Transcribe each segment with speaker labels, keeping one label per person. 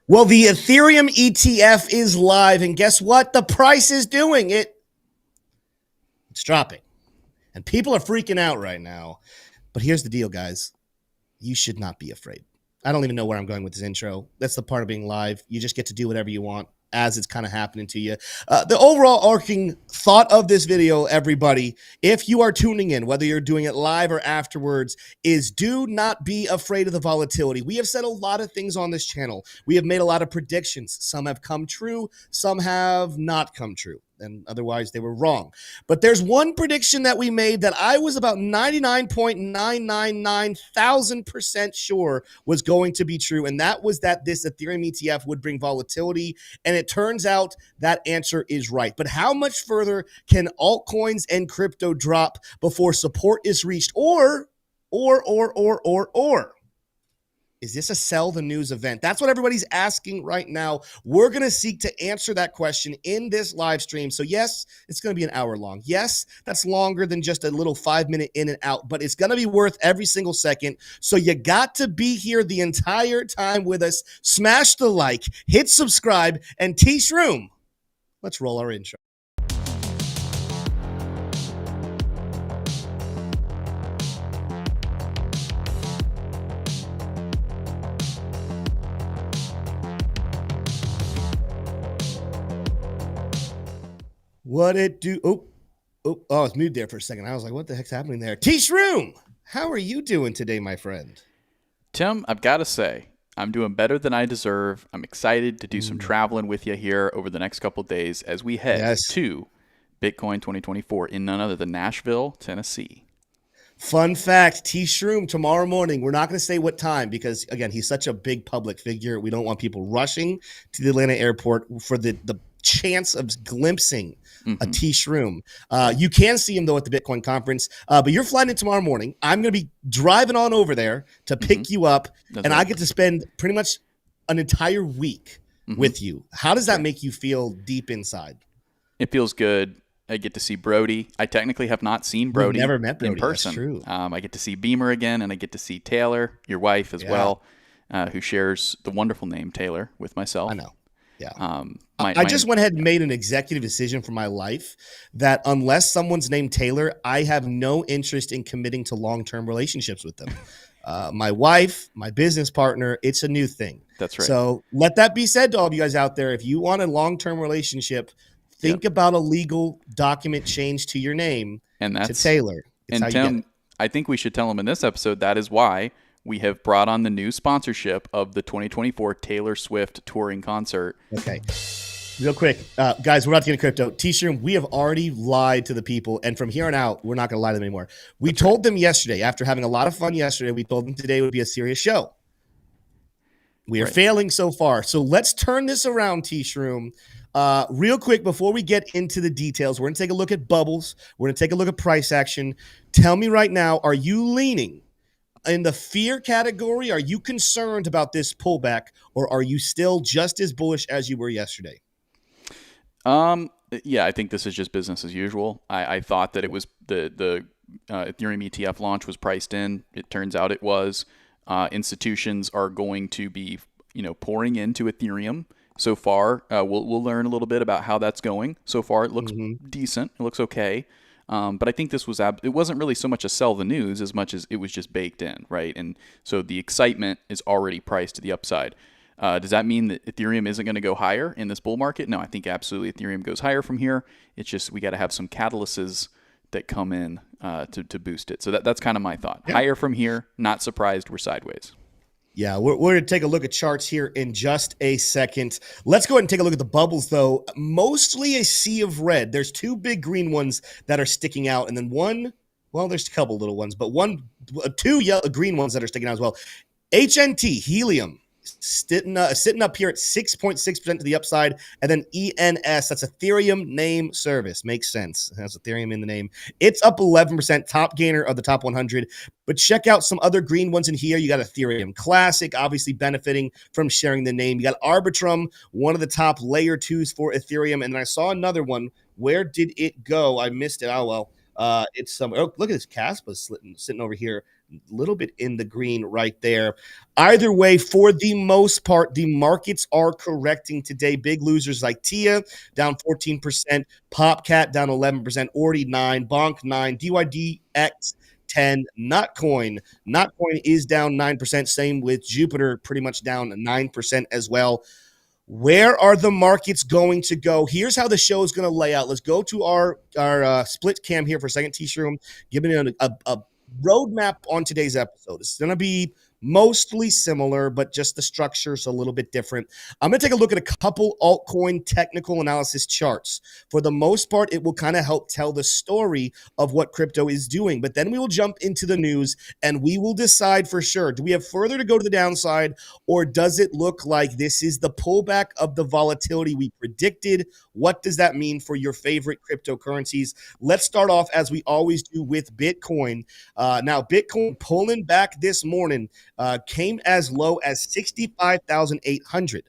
Speaker 1: Well, the Ethereum ETF is live, and guess what? The price is doing it. It's dropping, and people are freaking out right now. But here's the deal, guys. You should not be afraid. I don't even know where I'm going with this intro. That's the part of being live. You just get to do whatever you want as it's kind of happening to you. The overall arcing thought of this video, everybody, if you are tuning in, whether you're doing it live or afterwards, is do not be afraid of the volatility. We have said a lot of things on this channel. We have made a lot of predictions. Some have come true. Some have not come true. And otherwise they were wrong. But there's one prediction that we made that I was about 99.999,000% sure was going to be true. And that was that this Ethereum ETF would bring volatility. And it turns out that answer is right. But how much further can altcoins and crypto drop before support is reached? Or is this a sell the news event? That's what everybody's asking right now. We're going to seek to answer that question in this live stream. So yes, it's going to be an hour long. Yes, that's longer than just a little 5-minute in and out, but it's going to be worth every single second. So you got to be here the entire time with us. Smash the like, hit subscribe, and T-Shroom. Let's roll our intro. What it do? Oh, I was muted there for a second. I was like, what the heck's happening there? T-Shroom, how are you doing today, my friend?
Speaker 2: Tim, I've got to say, I'm doing better than I deserve. I'm excited to do some traveling with you here over the next couple of days as we head to Bitcoin 2024 in none other than Nashville, Tennessee.
Speaker 1: Fun fact, T-Shroom, tomorrow morning, we're not going to say what time because, again, he's such a big public figure. We don't want people rushing to the Atlanta airport for the chance of glimpsing a T-Shroom. You can see him, though, at the Bitcoin conference, but you're flying in tomorrow morning. I'm going to be driving on over there to pick you up, and I get to spend pretty much an entire week with you. How does that make you feel deep inside?
Speaker 2: It feels good. I get to see Brody. I technically have not seen Brody
Speaker 1: never met Brody
Speaker 2: in person.
Speaker 1: That's true.
Speaker 2: I get to see Beamer again, and I get to see Taylor, your wife as well, who shares the wonderful name Taylor with myself.
Speaker 1: I know. Yeah. I just went ahead and made an executive decision for my life that unless someone's named Taylor, I have no interest in committing to long-term relationships with them. My wife, my business partner, it's a new thing.
Speaker 2: That's right.
Speaker 1: So let that be said to all of you guys out there. If you want a long-term relationship, think about a legal document change to your name to Taylor.
Speaker 2: It's and Tim, I think we should tell him in this episode that is why we have brought on the new sponsorship of the 2024 Taylor Swift touring concert.
Speaker 1: Okay. Real quick, guys, we're about to get into crypto. T-Shroom, we have already lied to the people, and from here on out, we're not going to lie to them anymore. We told them yesterday, after having a lot of fun yesterday, we told them today would be a serious show. We are failing so far. So let's turn this around, T-Shroom. Real quick, before we get into the details, we're going to take a look at bubbles. We're going to take a look at price action. Tell me right now, are you leaning in the fear category? Are you concerned about this pullback, or are you still just as bullish as you were yesterday?
Speaker 2: Yeah, I think this is just business as usual. I thought that it was the Ethereum ETF launch was priced in. It turns out it was. Institutions are going to be, pouring into Ethereum. So far, we'll learn a little bit about how that's going. So far, it looks decent. It looks okay. But I think this was it wasn't really so much a sell the news as much as it was just baked in, right? And so the excitement is already priced to the upside. Does that mean that Ethereum isn't going to go higher in this bull market? No, I think absolutely Ethereum goes higher from here. It's just we got to have some catalysts that come in to boost it. So that's kind of my thought. Yeah. Higher from here, not surprised we're sideways.
Speaker 1: Yeah, we're going to take a look at charts here in just a second. Let's go ahead and take a look at the bubbles, though. Mostly a sea of red. There's two big green ones that are sticking out, and then one, well, there's a couple little ones, but two green ones that are sticking out as well. HNT, helium, sitting up here at 6.6% to the upside, and then ENS, that's Ethereum Name Service. Makes sense. It has Ethereum in the name. It's up 11%, top gainer of the top 100. But check out some other green ones in here. You got Ethereum Classic, obviously benefiting from sharing the name. You got Arbitrum, one of the top layer 2s for Ethereum. And then I saw another one. Where did it go? I missed it. Oh, well. It's somewhere. Oh, look at this Kaspa sitting over here. a little bit in the green right there. Either way, for the most part, the markets are correcting today. Big losers like TIA down 14%, PopCat down 11%, Ordi 9, Bonk 9, DYDX 10, Notcoin. Notcoin is down 9%. Same with Jupiter, pretty much down 9% as well. Where are the markets going to go? Here's how the show is going to lay out. Let's go to our split cam here for a second. T-Shroom, giving it a roadmap on today's episode. It's going to be mostly similar, but just the structure's a little bit different. I'm going to take a look at a couple altcoin technical analysis charts. For the most part, it will kind of help tell the story of what crypto is doing. But then we will jump into the news and we will decide for sure. Do we have further to go to the downside, or does it look like this is the pullback of the volatility we predicted? What does that mean for your favorite cryptocurrencies? Let's start off as we always do with Bitcoin. Now, Bitcoin pulling back this morning came as low as 65,800.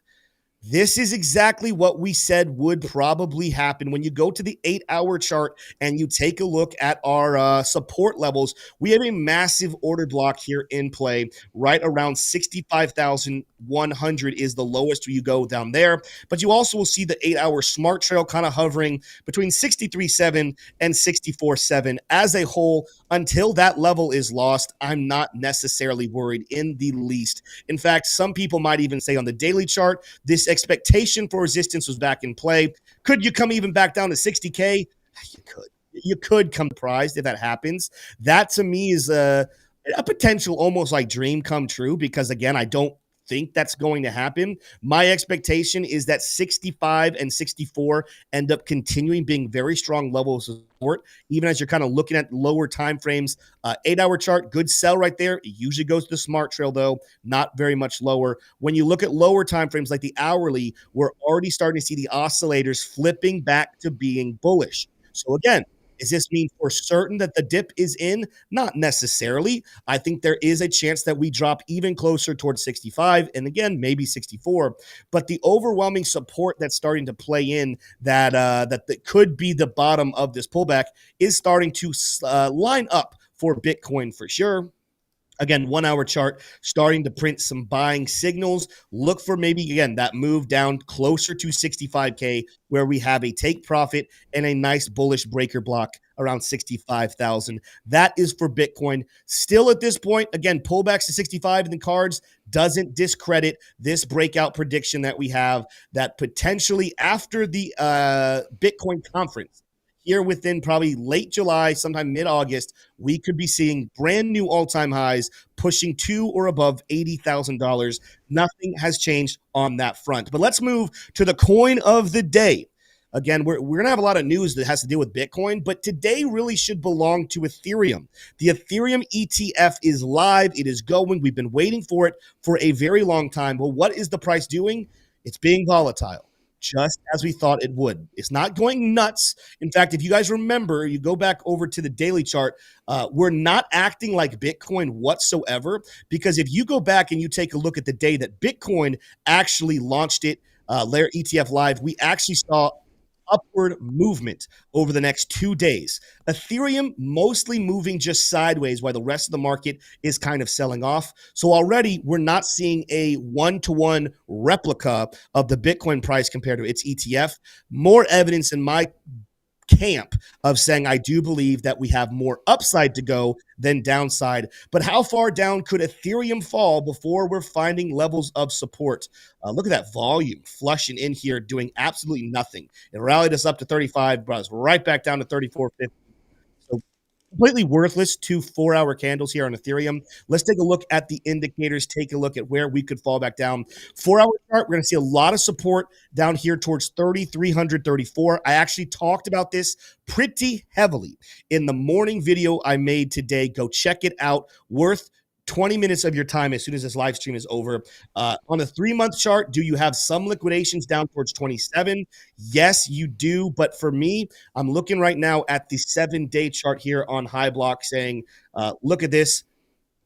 Speaker 1: This is exactly what we said would probably happen. When you go to the 8-hour chart and you take a look at our support levels, we have a massive order block here in play. Right around 65,100 is the lowest you go down there. But you also will see the 8-hour smart trail kind of hovering between 63.7 and 64.7 as a whole. Until that level is lost, I'm not necessarily worried in the least. In fact, some people might even say on the daily chart, this expectation for resistance was back in play. Could you come even back down to 60K? You could. You could come surprised if that happens. That to me is a potential almost like dream come true, because again, I don't think that's going to happen. My expectation is that 65 and 64 end up continuing being very strong levels of support, even as you're kind of looking at lower time frames. 8-hour chart, good sell right there. It usually goes to the smart trail, though, not very much lower. When you look at lower time frames like the hourly, we're already starting to see the oscillators flipping back to being bullish. So again, does this mean for certain that the dip is in? Not necessarily. I think there is a chance that we drop even closer towards 65 and again, maybe 64. But the overwhelming support that's starting to play in that could be the bottom of this pullback is starting to line up for Bitcoin for sure. Again, 1-hour chart starting to print some buying signals. Look for maybe, again, that move down closer to 65K where we have a take profit and a nice bullish breaker block around 65,000. That is for Bitcoin. Still at this point, again, pullbacks to 65 in the cards doesn't discredit this breakout prediction that we have that potentially after the Bitcoin conference, here within probably late July, sometime mid-August, we could be seeing brand new all-time highs pushing to or above $80,000. Nothing has changed on that front. But let's move to the coin of the day. Again, we're going to have a lot of news that has to do with Bitcoin, but today really should belong to Ethereum. The Ethereum ETF is live. It is going. We've been waiting for it for a very long time. Well, what is the price doing? It's being volatile, just as we thought it would. It's not going nuts. In fact, if you guys remember, you go back over to the daily chart, we're not acting like Bitcoin whatsoever, because if you go back and you take a look at the day that Bitcoin actually launched it, Layer ETF Live, we actually saw upward movement over the next 2 days. Ethereum mostly moving just sideways while the rest of the market is kind of selling off. So already we're not seeing a one-to-one replica of the Bitcoin price compared to its ETF. More evidence in my camp of saying I do believe that we have more upside to go than downside. But how far down could Ethereum fall before we're finding levels of support? Look at that volume flushing in here, doing absolutely nothing. It rallied us up to 35, brought us right back down to 34.50. So completely worthless 2 4-hour candles here on Ethereum. Let's take a look at the indicators, take a look at where we could fall back down. 4-hour chart, we're going to see a lot of support down here towards 3,334. I actually talked about this pretty heavily in the morning video I made today. Go check it out. Worth 20 minutes of your time as soon as this live stream is over. On a 3-month chart, do you have some liquidations down towards 27? Yes, you do. But for me, I'm looking right now at the 7-day chart here on High Block saying, look at this.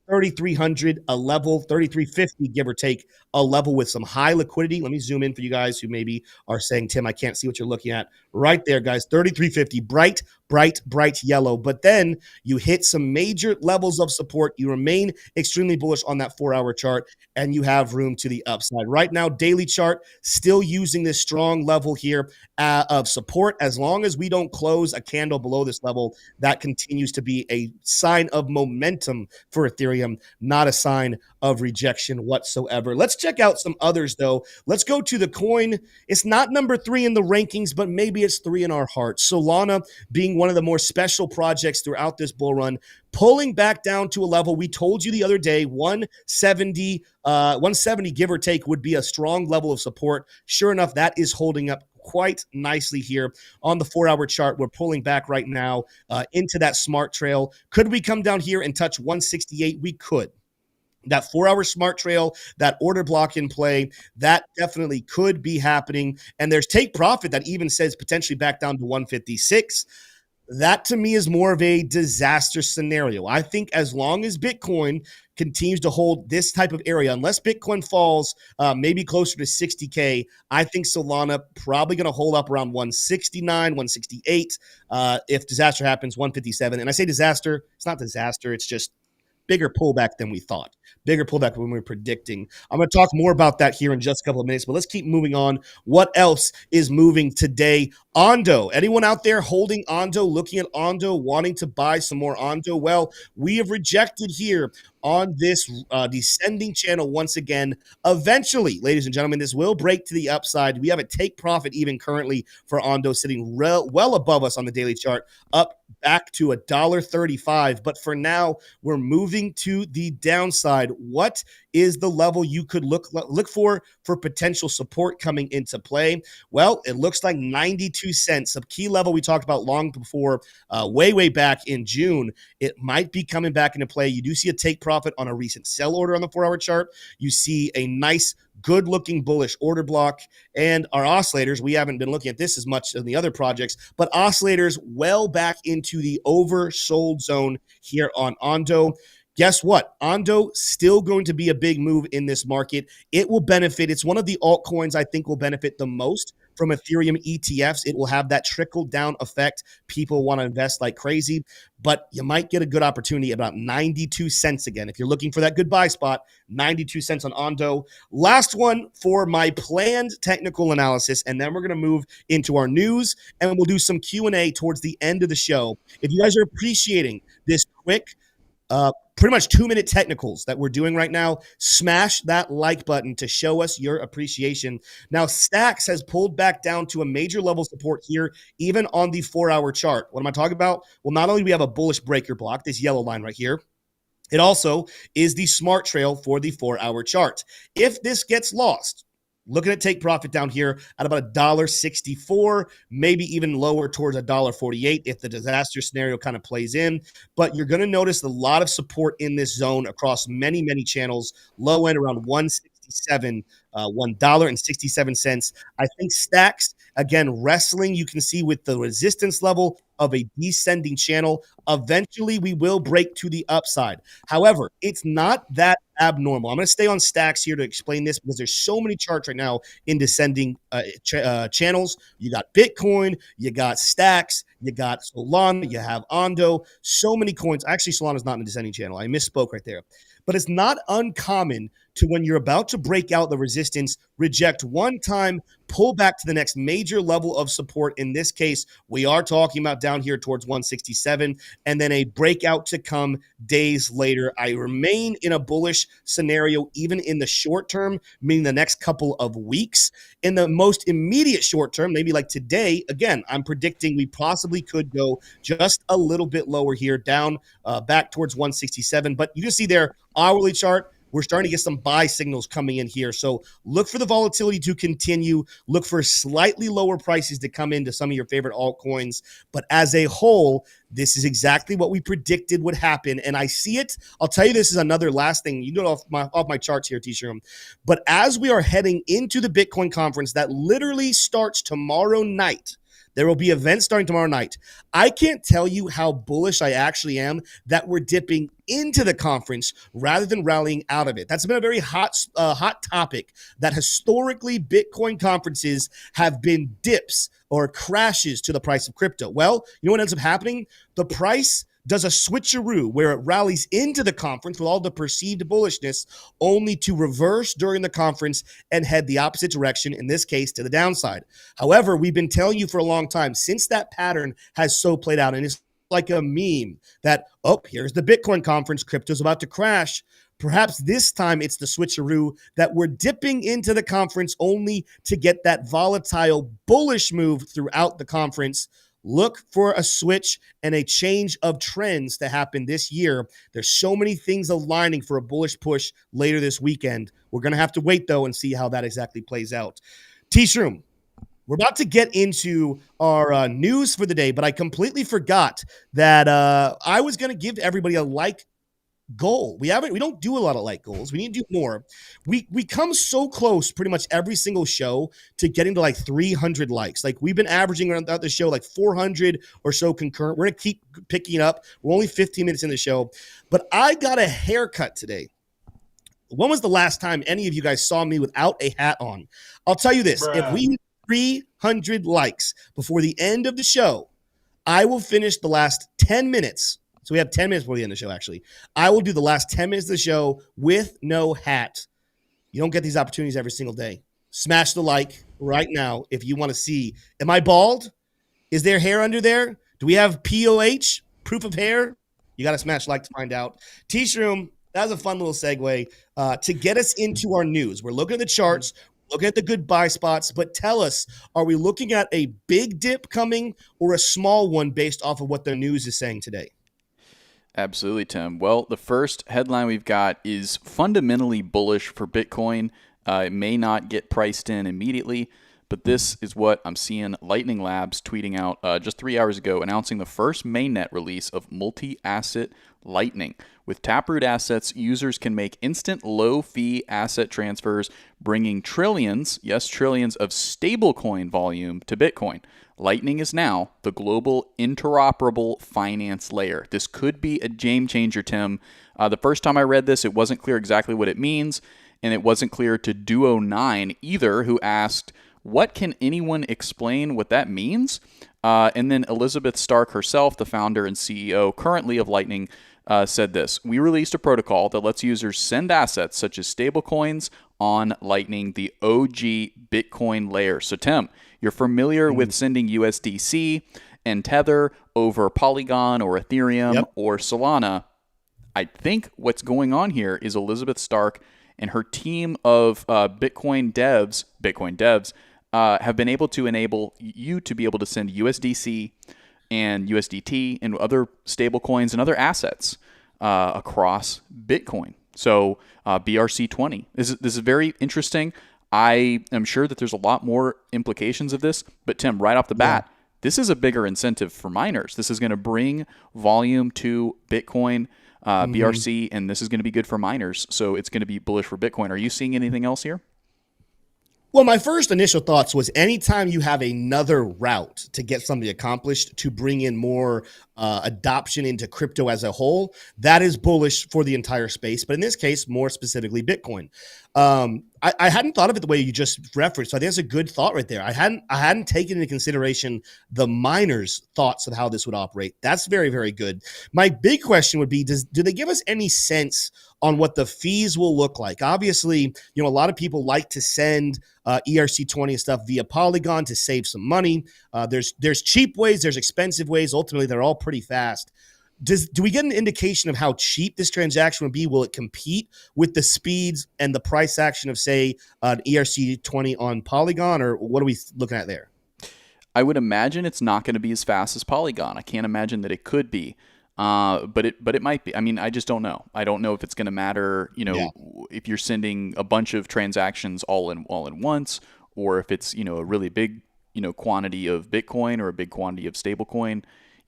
Speaker 1: 3,300, a level, 3,350, give or take, a level with some high liquidity. Let me zoom in for you guys who maybe are saying, Tim, I can't see what you're looking at. Right there, guys, 3,350, bright bright yellow. But then you hit some major levels of support. You remain extremely bullish on that 4-hour chart, and you have room to the upside. Right now, daily chart still using this strong level here of support. As long as we don't close a candle below this level, that continues to be a sign of momentum for Ethereum, not a sign of rejection whatsoever. Let's check out some others, though. Let's go to the coin. It's not number 3 in the rankings, but maybe it's 3 in our hearts. Solana being one of the more special projects throughout this bull run, pulling back down to a level we told you the other day, 170 give or take would be a strong level of support. Sure enough, that is holding up quite nicely here on the 4-hour chart. We're pulling back right now into that smart trail. Could we come down here and touch 168? We could. That 4-hour smart trail, that order block in play, that definitely could be happening. And there's take profit that even says potentially back down to 156. That to me is more of a disaster scenario. I think as long as Bitcoin continues to hold this type of area, unless Bitcoin falls maybe closer to 60K, I think Solana probably going to hold up around 169, 168. If disaster happens, 157. And I say disaster, it's not disaster. It's just bigger pullback than we thought, bigger pullback when we were predicting. I'm going to talk more about that here in just a couple of minutes, but let's keep moving on. What else is moving today? Ondo. Anyone out there holding Ondo, looking at Ondo, wanting to buy some more Ondo? Well, we have rejected here on this descending channel once again. Eventually, ladies and gentlemen, this will break to the upside. We have a take profit even currently for Ondo sitting well above us on the daily chart, up back to $1.35. But for now, we're moving to the downside. What is the level you could look for potential support coming into play? Well, it looks like 92 cents, a key level we talked about long before, way back in June. It might be coming back into play. You do see a take profit on a recent sell order on the 4-hour chart. You see a nice good-looking bullish order block, and our oscillators, we haven't been looking at this as much as the other projects, but oscillators well back into the oversold zone here on Ondo. Guess what? Ondo still going to be a big move in this market. It will benefit. It's one of the altcoins I think will benefit the most from Ethereum ETFs. It will have that trickle down effect. People want to invest like crazy, but you might get a good opportunity about 92 cents again. If you're looking for that good buy spot, 92 cents on Ondo. Last one for my planned technical analysis, and then we're going to move into our news, and we'll do some Q&A towards the end of the show. If you guys are appreciating this quick, pretty much 2-minute technicals that we're doing right now, smash that like button to show us your appreciation. Now, Stacks has pulled back down to a major level support here, even on the 4-hour chart. What am I talking about? Well, not only do we have a bullish breaker block, this yellow line right here, it also is the smart trail for the 4-hour chart. If this gets lost, looking at take profit down here at about $1.64, maybe even lower towards $1.48 if the disaster scenario kind of plays in. But you're going to notice a lot of support in this zone across many channels. Low end around 167, $1.67. I think Stacks, again, wrestling, you can see with the resistance level of a descending channel. Eventually, we will break to the upside. However, it's not that abnormal. I'm going to stay on Stacks here to explain this because there's so many charts right now in descending channels. You got Bitcoin, you got Stacks, you got Solana, you have Ondo, so many coins. Actually, Solana's not in a descending channel. I misspoke right there. But it's not uncommon to, when you're about to break out the resistance, reject one time, pull back to the next major level of support. In this case, we are talking about down here towards 167, and then a breakout to come days later. I remain in a bullish scenario, even in the short term, meaning the next couple of weeks. In the most immediate short term, maybe like today, again, I'm predicting we possibly could go just a little bit lower here, down back towards 167. But you can see there, hourly chart, we're starting to get some buy signals coming in here. So look for the volatility to continue. Look for slightly lower prices to come into some of your favorite altcoins. But as a whole, this is exactly what we predicted would happen. And I see it. I'll tell you, this is another last thing. You know, off my charts here, T-Shroom. But as we are heading into the Bitcoin conference that literally starts tomorrow night, there will be events starting tomorrow night. I can't tell you how bullish I actually am that we're dipping into the conference rather than rallying out of it. That's been a very hot topic, that historically Bitcoin conferences have been dips or crashes to the price of crypto? Well, you know what ends up happening? The price does a switcheroo where it rallies into the conference with all the perceived bullishness, only to reverse during the conference and head the opposite direction, in this case, to the downside. However, we've been telling you for a long time, since that pattern has so played out, and it's like a meme that, oh, here's the Bitcoin conference, crypto's about to crash. Perhaps this time it's the switcheroo that we're dipping into the conference only to get that volatile bullish move throughout the conference. Look for a switch and a change of trends to happen this year. There's so many things aligning for a bullish push later this weekend. We're going to have to wait, though, and see how that exactly plays out. T-Shroom, we're about to get into our news for the day, but I completely forgot that I was going to give everybody a like goal. We don't do a lot of like goals. We need to do more. We come so close pretty much every single show to getting to like 300 likes. Like we've been averaging around the show like 400 or so concurrent. We're going to keep picking up. We're only 15 minutes in the show, but I got a haircut today. When was the last time any of you guys saw me without a hat on? I'll tell you this. If we hit 300 likes before the end of the show, I will finish the last 10 minutes. So we have 10 minutes before the end of the show, actually. I will do the last 10 minutes of the show with no hat. You don't get these opportunities every single day. Smash the like right now if you want to see. Am I bald? Is there hair under there? Do we have POH, proof of hair? You got to smash like to find out. T-Shroom, that was a fun little segue to get us into our news. We're looking at the charts, looking at the good buy spots, but tell us, are we looking at a big dip coming or a small one based off of what the news is saying today?
Speaker 2: Absolutely, Tim. Well, the first headline we've got is fundamentally bullish for Bitcoin. It may not get priced in immediately, but this is what I'm seeing Lightning Labs tweeting out just 3 hours ago, announcing the first mainnet release of multi-asset Lightning. With Taproot assets, users can make instant low-fee asset transfers, bringing trillions, yes, trillions of stablecoin volume to Bitcoin. Lightning is now the global interoperable finance layer. This could be a game changer, Tim. The first time I read this, it wasn't clear exactly what it means, and it wasn't clear to Duo9 either, who asked, what can anyone explain what that means? And then Elizabeth Stark herself, the founder and CEO currently of Lightning, said this: we released a protocol that lets users send assets such as stablecoins on Lightning, the OG Bitcoin layer. So Tim, you're familiar with sending USDC and Tether over Polygon or Ethereum or Solana. I think what's going on here is Elizabeth Stark and her team of Bitcoin devs have been able to enable you to be able to send USDC and USDT and other stable coins and other assets across Bitcoin. So BRC20. This is very interesting. I am sure that there's a lot more implications of this, but Tim, right off the bat, this is a bigger incentive for miners. This is going to bring volume to Bitcoin, BRC, and this is going to be good for miners. So it's going to be bullish for Bitcoin. Are you seeing anything else here?
Speaker 1: Well, my first initial thoughts was anytime you have another route to get something accomplished to bring in more adoption into crypto as a whole, that is bullish for the entire space. But in this case, more specifically, Bitcoin. I hadn't thought of it the way you just referenced. So I think that's a good thought right there. I hadn't taken into consideration the miners' thoughts of how this would operate. That's very, very good. My big question would be, do they give us any sense on what the fees will look like? Obviously, a lot of people like to send ERC20 and stuff via Polygon to save some money. There's cheap ways, there's expensive ways. Ultimately, they're all pretty fast. Do we get an indication of how cheap this transaction would be? Will it compete with the speeds and the price action of, say, an ERC20 on Polygon, or what are we looking at there?
Speaker 2: I would imagine it's not going to be as fast as Polygon. I can't imagine that it could be, but it might be. I mean, I just don't know. I don't know if it's going to matter. If you're sending a bunch of transactions all in once, or if it's a really big quantity of Bitcoin or a big quantity of stablecoin.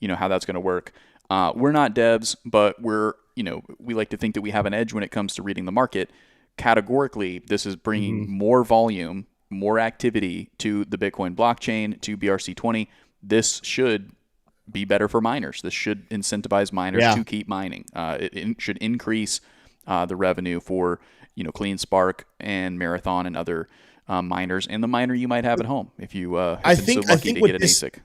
Speaker 2: How that's going to work. We're not devs, but we like to think that we have an edge when it comes to reading the market. Categorically, this is bringing more volume, more activity to the Bitcoin blockchain, to BRC20. This should be better for miners. This should incentivize miners to keep mining. It should increase the revenue for CleanSpark and Marathon and other miners and the miner you might have at home if you have
Speaker 1: I
Speaker 2: been so
Speaker 1: think I
Speaker 2: lucky
Speaker 1: think
Speaker 2: to
Speaker 1: what
Speaker 2: get an
Speaker 1: this
Speaker 2: ASIC.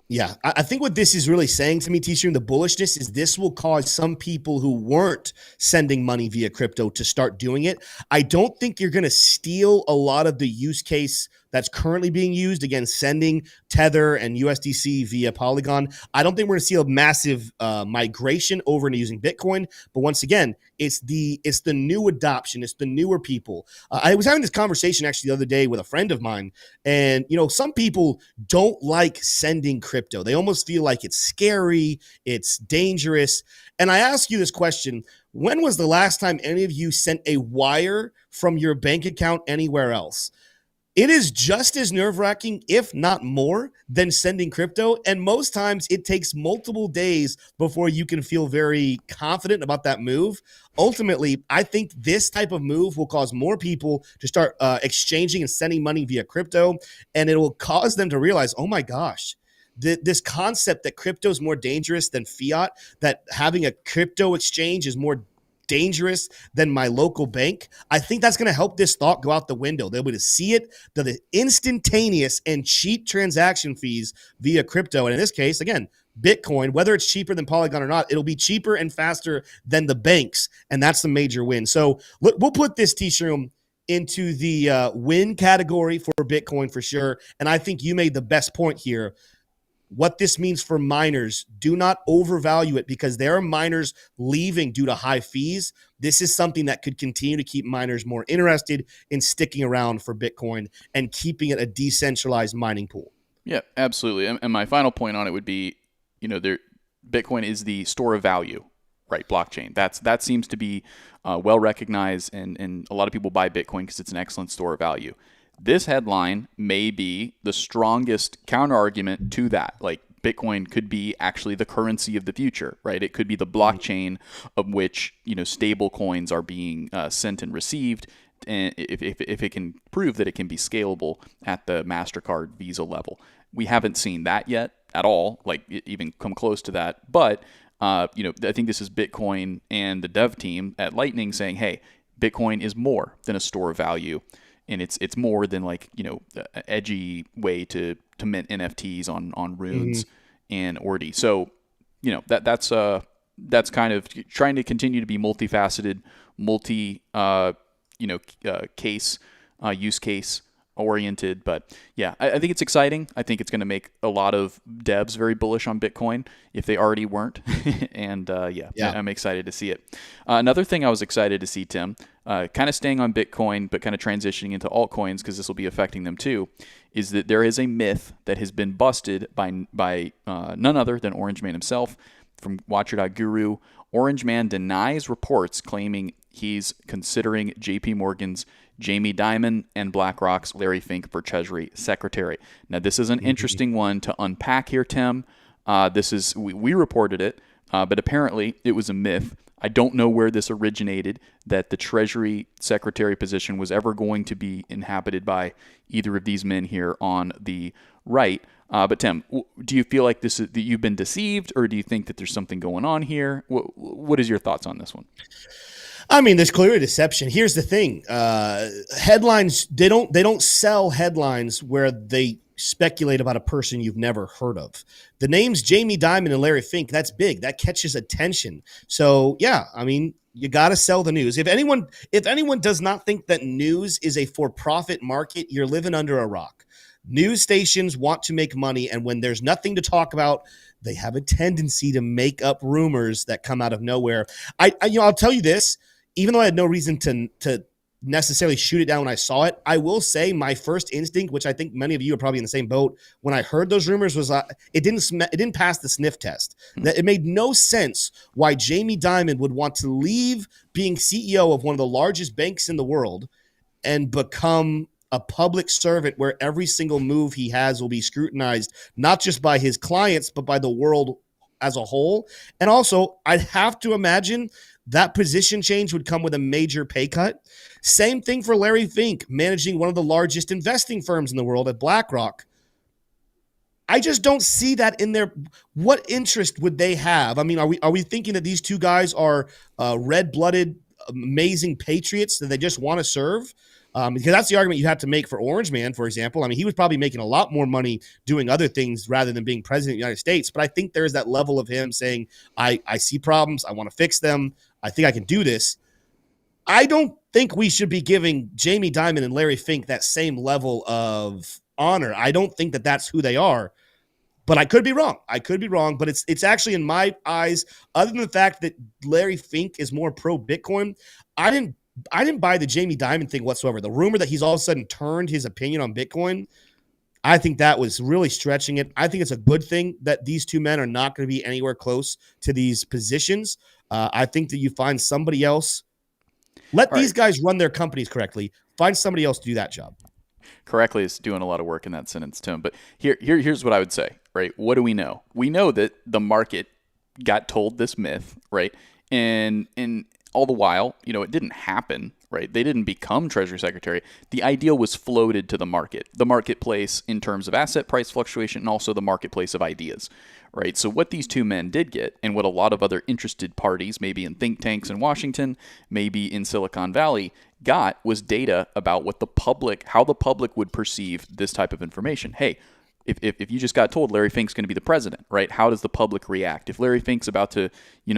Speaker 1: Yeah, I think what this is really saying to me, T-Stream, the bullishness is this will cause some people who weren't sending money via crypto to start doing it. I don't think you're going to steal a lot of the use case that's currently being used, again, sending Tether and USDC via Polygon. I don't think we're going to see a massive migration over into using Bitcoin. But once again, it's the new adoption. It's the newer people. I was having this conversation actually the other day with a friend of mine, and some people don't like sending crypto. They almost feel like it's scary, it's dangerous. And I ask you this question: when was the last time any of you sent a wire from your bank account anywhere else? It is just as nerve-wracking, if not more, than sending crypto. And most times it takes multiple days before you can feel very confident about that move. Ultimately, I think this type of move will cause more people to start exchanging and sending money via crypto. And it will cause them to realize, oh my gosh, this concept that crypto is more dangerous than fiat, that having a crypto exchange is more dangerous than my local bank. I think that's going to help this thought go out the window. They'll be able to see it, the instantaneous and cheap transaction fees via crypto. And in this case, again, Bitcoin, whether it's cheaper than Polygon or not, it'll be cheaper and faster than the banks. And that's the major win. So we'll put this T-Shroom into the win category for Bitcoin for sure. And I think you made the best point here. What this means for miners, do not overvalue it because there are miners leaving due to high fees. This is something that could continue to keep miners more interested in sticking around for Bitcoin and keeping it a decentralized mining pool.
Speaker 2: Yeah, absolutely. And my final point on it would be, Bitcoin is the store of value, right? Blockchain. That seems to be well recognized, and a lot of people buy Bitcoin because it's an excellent store of value. This headline may be the strongest counter argument to that. Like, Bitcoin could be actually the currency of the future, right? It could be the blockchain of which stable coins are being sent and received, and if it can prove that it can be scalable at the MasterCard Visa level. We haven't seen that yet at all, like even come close to that. But I think this is Bitcoin and the dev team at Lightning saying, hey, Bitcoin is more than a store of value. And it's more than an edgy way to mint NFTs on runes and Ordi. So, that's kind of trying to continue to be multifaceted, use case oriented. But yeah, I think it's exciting. I think it's going to make a lot of devs very bullish on Bitcoin if they already weren't. And I'm excited to see it. Another thing I was excited to see, Tim, kind of staying on Bitcoin, but kind of transitioning into altcoins because this will be affecting them too, is that there is a myth that has been busted by none other than Orange Man himself from Watcher.Guru. Orange Man denies reports claiming he's considering JP Morgan's Jamie Dimon and BlackRock's Larry Fink for Treasury Secretary. Now, this is an interesting one to unpack here, Tim. We reported it, but apparently it was a myth. I don't know where this originated, that the Treasury Secretary position was ever going to be inhabited by either of these men here on the right. But Tim, do you feel like that you've been deceived, or do you think that there's something going on here? What is your thoughts on this one?
Speaker 1: I mean, there's clearly deception. Here's the thing: headlines they don't sell headlines where they speculate about a person you've never heard of. The names Jamie Dimon and Larry Fink, that's big. That catches attention. So yeah, I mean, you got to sell the news. If anyone does not think that news is a for-profit market, you're living under a rock. News stations want to make money, and when there's nothing to talk about, they have a tendency to make up rumors that come out of nowhere. I'll tell you this, even though I had no reason to necessarily shoot it down when I saw it, I will say my first instinct, which I think many of you are probably in the same boat, when I heard those rumors was it didn't pass the sniff test. That it made no sense why Jamie Dimon would want to leave being CEO of one of the largest banks in the world and become a public servant where every single move he has will be scrutinized, not just by his clients, but by the world as a whole. And also, I'd have to imagine that position change would come with a major pay cut. Same thing for Larry Fink, managing one of the largest investing firms in the world at BlackRock. I just don't see that in there. What interest would they have? I mean, are we thinking that these two guys are red-blooded, amazing patriots that they just want to serve? Because that's the argument you have to make for Orange Man, for example. I mean, he was probably making a lot more money doing other things rather than being president of the United States. But I think there's that level of him saying, I see problems. I want to fix them. I think I can do this. I don't think we should be giving Jamie Dimon and Larry Fink that same level of honor. I don't think that that's who they are. But I could be wrong. But it's actually, in my eyes, other than the fact that Larry Fink is more pro Bitcoin, I didn't buy the Jamie Dimon thing whatsoever. The rumor that he's all of a sudden turned his opinion on Bitcoin, I think that was really stretching it. I think it's a good thing that these two men are not going to be anywhere close to these positions. I think that you find somebody else. Let these guys run their companies correctly. Find somebody else to do that job.
Speaker 2: Correctly is doing a lot of work in that sentence, Tim. But here's what I would say, right? What do we know? We know that the market got told this myth, right? And all the while, it didn't happen, right? They didn't become Treasury Secretary. The ideal was floated to the marketplace in terms of asset price fluctuation, and also the marketplace of ideas, right? So what these two men did get, and what a lot of other interested parties, maybe in think tanks in Washington, maybe in Silicon Valley, got, was data about how the public would perceive this type of information. Hey, if you just got told Larry Fink's going to be the president, right? How does the public react? If Larry Fink's about to,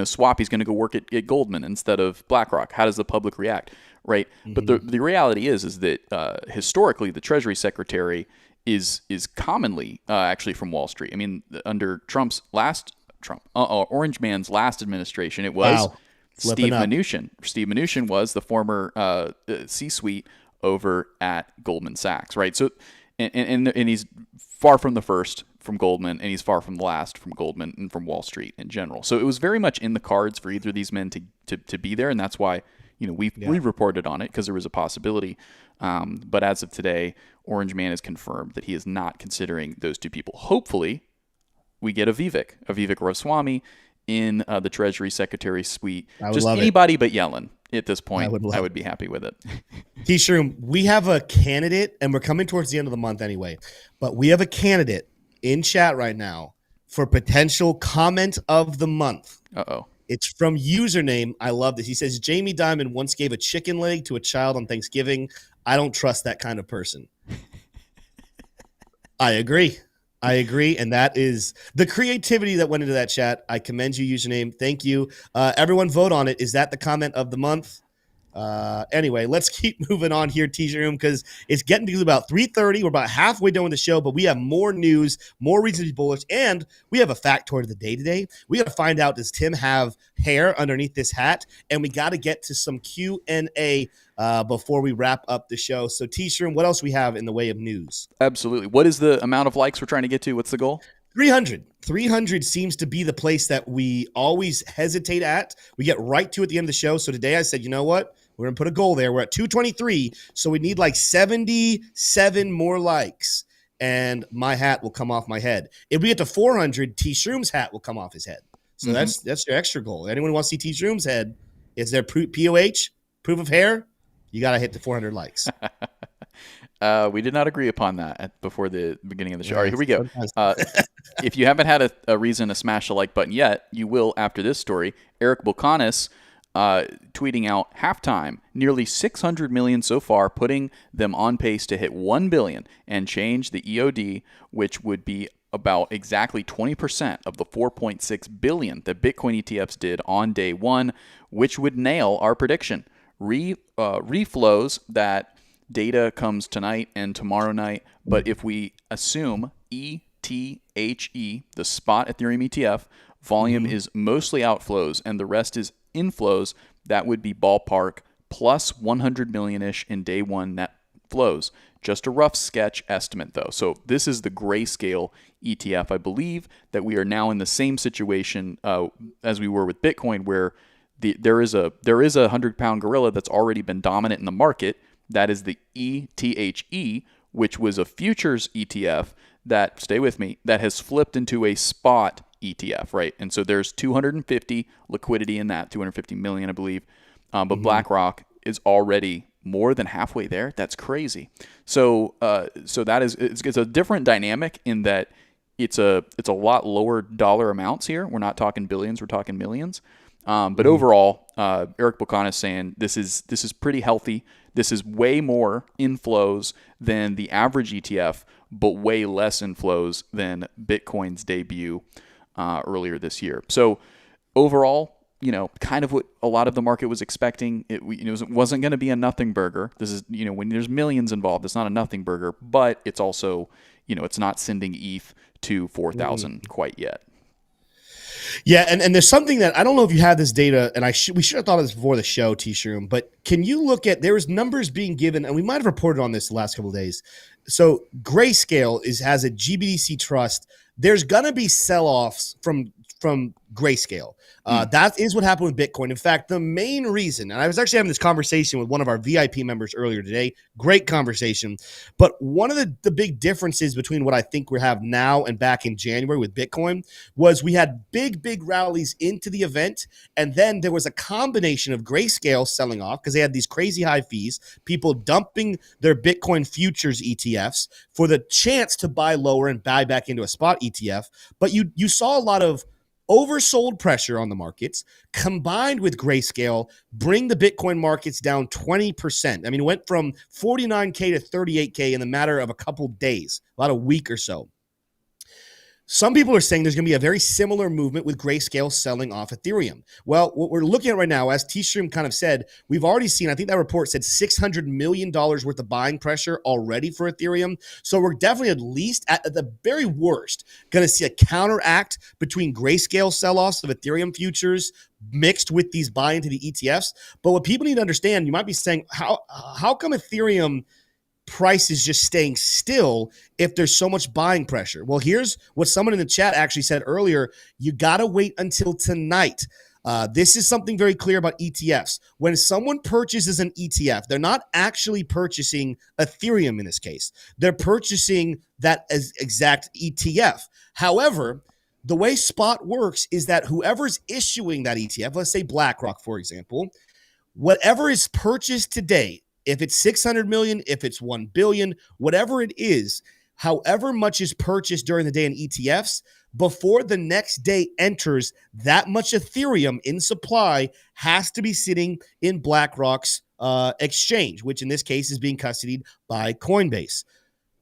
Speaker 2: swap, he's going to go work at Goldman instead of BlackRock. How does the public react, right? Mm-hmm. But the reality is that historically the Treasury Secretary is commonly actually from Wall Street. I mean, under Orange Man's last administration, it was Steve Mnuchin. Steve Mnuchin was the former C-suite over at Goldman Sachs, right? So, and he's far from the first from Goldman, and he's far from the last from Goldman and from Wall Street in general. So it was very much in the cards for either of these men to be there, and that's why we reported on it, because there was a possibility. But as of today, Orange Man has confirmed that he is not considering those two people. Hopefully, we get a Vivek Ramaswamy in the Treasury Secretary suite. Just anybody but Yellen at this point. I would be happy with it.
Speaker 1: T-Shroom, we have a candidate, and we're coming towards the end of the month anyway, but we have a candidate in chat right now for potential comment of the month.
Speaker 2: Uh-oh.
Speaker 1: It's from username. I love this. He says, Jamie Dimon once gave a chicken leg to a child on Thanksgiving. I don't trust that kind of person. I agree. And that is the creativity that went into that chat. I commend you, username. Thank you. Everyone vote on it. Is that the comment of the month? Anyway, let's keep moving on here, teaser room, because it's getting to about 3:30. We're about halfway done with the show, but we have more news, more reasons to be bullish, and we have a factoid of the day today. We got to find out, does Tim have hair underneath this hat? And we got to get to some Q&A before we wrap up the show. So, teaser room, what else we have in the way of news?
Speaker 2: Absolutely. What is the amount of likes we're trying to get to? What's the goal?
Speaker 1: 300. 300 seems to be the place that we always hesitate at. We get right to at the end of the show. So today I said, you know what? We're going to put a goal there. We're at 223. So we need like 77 more likes, and my hat will come off my head. If we get to 400, T. Shroom's hat will come off his head. So that's your extra goal. Anyone who wants to see T. Shroom's head, is there POH, proof of hair? You got to hit the 400 likes.
Speaker 2: We did not agree upon that before the beginning of the show. All right, here we go. If you haven't had a reason to smash the like button yet, you will after this story. Eric Bocanis tweeting out halftime, nearly 600 million so far, putting them on pace to hit 1 billion and change the EOD, which would be about exactly 20% of the 4.6 billion that Bitcoin ETFs did on day one, which would nail our prediction. Reflows that data comes tonight and tomorrow night, but if we assume ETHE, the spot Ethereum ETF, volume is mostly outflows and the rest is inflows, that would be ballpark plus 100 million-ish in day one net flows. Just a rough sketch estimate, though. So this is the grayscale ETF. I believe that we are now in the same situation as we were with Bitcoin, where there is a 100-pound gorilla that's already been dominant in the market. That is the ETHE, which was a futures ETF that, stay with me, that has flipped into a spot ETF, right? And so there's 250 liquidity in that, 250 million, I believe. But BlackRock is already more than halfway there. That's crazy. So that is, it's a different dynamic in that it's a lot lower dollar amounts here. We're not talking billions, we're talking millions. But overall, Eric Bocan is saying this is pretty healthy. This is way more inflows than the average ETF, but way less inflows than Bitcoin's debut earlier this year. So overall, kind of what a lot of the market was expecting. It wasn't going to be a nothing burger. This is, when there's millions involved, it's not a nothing burger, but it's also, it's not sending ETH to 4,000 quite yet.
Speaker 1: Yeah, and there's something that I don't know if you have this data, and we should have thought of this before the show, T-Shroom, but can you look at, there was numbers being given, and we might have reported on this the last couple of days. So Grayscale has a GBDC trust. There's going to be sell-offs from Grayscale. That is what happened with Bitcoin. In fact, the main reason, and I was actually having this conversation with one of our VIP members earlier today, great conversation, but one of the big differences between what I think we have now and back in January with Bitcoin was we had big rallies into the event, and then there was a combination of Grayscale selling off because they had these crazy high fees, people dumping their Bitcoin futures ETFs for the chance to buy lower and buy back into a spot ETF, but you saw a lot of oversold pressure on the markets combined with Grayscale bring the Bitcoin markets down 20%. I mean, it went from 49K to 38K in the matter of a couple days, about a week or so. Some people are saying there's going to be a very similar movement with Grayscale selling off Ethereum. Well, what we're looking at right now, as T-Stream kind of said, we've already seen, I think that report said $600 million worth of buying pressure already for Ethereum. So we're definitely at least, at the very worst, going to see a counteract between Grayscale sell-offs of Ethereum futures mixed with these buy into the ETFs. But what people need to understand, you might be saying, how come Ethereum price is just staying still if there's so much buying pressure? Well, here's what someone in the chat actually said earlier. You got to wait until tonight. This is something very clear about ETFs. When someone purchases an ETF, they're not actually purchasing Ethereum in this case. They're purchasing that as exact ETF. However, the way spot works is that whoever's issuing that ETF, let's say BlackRock, for example, whatever is purchased today, if it's 600 million, if it's 1 billion, whatever it is, however much is purchased during the day in ETFs, before the next day enters, that much Ethereum in supply has to be sitting in BlackRock's exchange, which in this case is being custodied by Coinbase.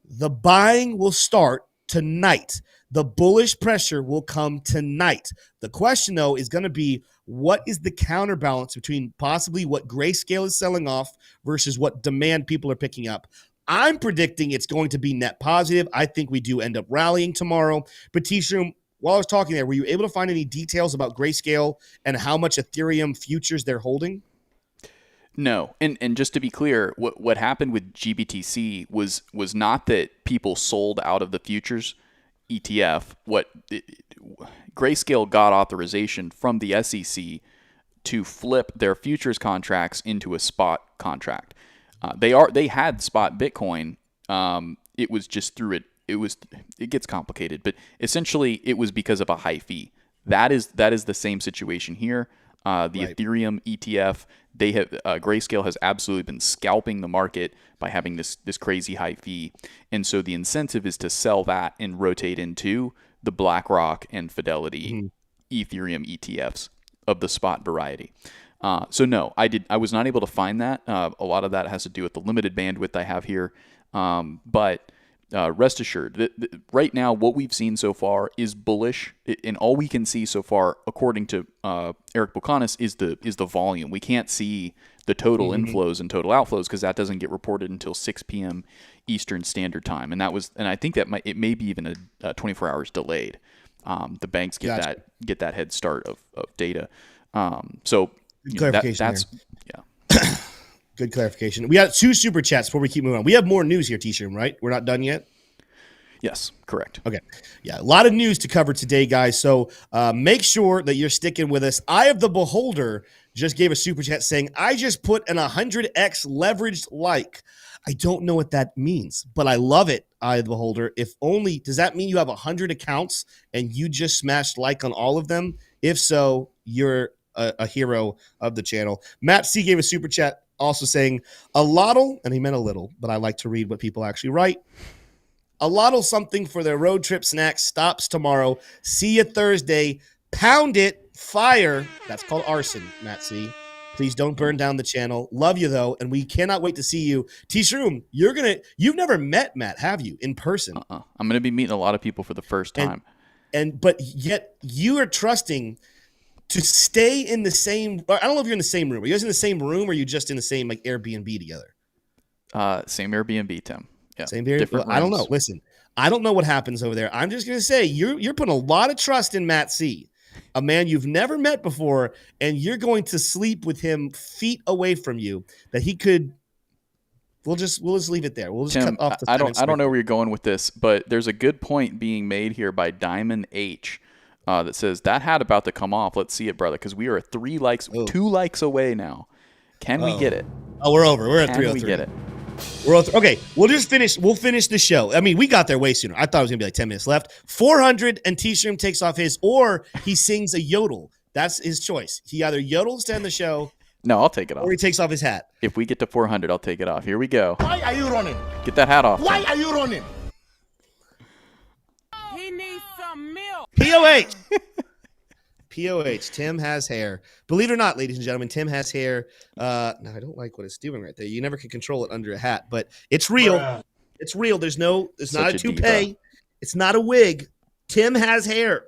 Speaker 1: The buying will start tonight. The bullish pressure will come tonight. The question, though, is going to be, what is the counterbalance between possibly what Grayscale is selling off versus what demand people are picking up? I'm predicting it's going to be net positive. I think we do end up rallying tomorrow. But T-Shroom, while I was talking there, were you able to find any details about Grayscale and how much Ethereum futures they're holding?
Speaker 2: No, and just to be clear, what happened with GBTC was not that people sold out of the futures ETF. Grayscale got authorization from the SEC to flip their futures contracts into a spot contract. They had spot Bitcoin. It was just through it. It gets complicated, but essentially it was because of a high fee. That is the same situation here. Right. Ethereum ETF, Grayscale has absolutely been scalping the market by having this crazy high fee, and so the incentive is to sell that and rotate into the BlackRock and Fidelity Ethereum ETFs of the spot variety. So no, I was not able to find that. A lot of that has to do with the limited bandwidth I have here, but rest assured that right now what we've seen so far is bullish, and all we can see so far, according to Eric Buchanan, is the volume. We can't see the total inflows and total outflows because that doesn't get reported until 6 p.m. Eastern Standard Time, and I think that it may be even a 24 hours delayed. The banks get that head start of data. So
Speaker 1: good clarification.
Speaker 2: That's yeah.
Speaker 1: Good clarification. We got 2 super chats before we keep moving on. We have more news here, T-Shirt, right? We're not done yet?
Speaker 2: Yes, correct.
Speaker 1: Okay. Yeah, a lot of news to cover today, guys. So make sure that you're sticking with us. Eye of the Beholder just gave a super chat saying, I just put an 100x leveraged like. I don't know what that means, but I love it, Eye of the Beholder. If only, does that mean you have 100 accounts and you just smashed like on all of them? If so, you're a hero of the channel. Matt C gave a super chat also saying, a lottle, and he meant a little, but I like to read what people actually write. A lottle something for their road trip snacks stops tomorrow. See you Thursday. Pound it. Fire. That's called arson, Matt C. Please don't burn down the channel. Love you though, and we cannot wait to see you. T-Shroom, you've never met Matt, have you, in person?
Speaker 2: I'm gonna be meeting a lot of people for the first time.
Speaker 1: But yet you are trusting to stay in the same. I don't know if you're in the same room. Are you guys in the same room, or are you just in the same like Airbnb together?
Speaker 2: Same Airbnb, Tim. Yeah,
Speaker 1: same Airbnb. Well, I don't know. Listen, I don't know what happens over there. I'm just gonna say you're putting a lot of trust in Matt C, a man you've never met before, and you're going to sleep with him feet away from you. That he could. We'll just leave it there. We'll just
Speaker 2: Tim,
Speaker 1: cut off the.
Speaker 2: I don't know where you're going with this, but there's a good point being made here by Diamond H. That says that hat about to come off. Let's see it, brother, because we are 2 likes away now. Can we get it?
Speaker 1: Oh, we're over. We're at 303.
Speaker 2: Can we get it?
Speaker 1: Okay, we'll finish the show. I mean, we got there way sooner. I thought it was gonna be like 10 minutes left. 400 and T-Shroom takes off his, or he sings a yodel. That's his choice. He either yodels to end the show.
Speaker 2: No, I'll take it off.
Speaker 1: Or he takes off his hat.
Speaker 2: If we get to 400, I'll take it off. Here we go.
Speaker 3: Why are you running?
Speaker 2: Get that hat off.
Speaker 3: Why are you running?
Speaker 4: He needs some milk.
Speaker 1: POH. POH. Tim has hair. Believe it or not, ladies and gentlemen, Tim has hair. Now, I don't like what it's doing right there. You never can control it under a hat, but it's real.
Speaker 3: Bruh.
Speaker 1: It's real. It's not a toupee.
Speaker 2: diva.
Speaker 1: It's not a wig. Tim has hair.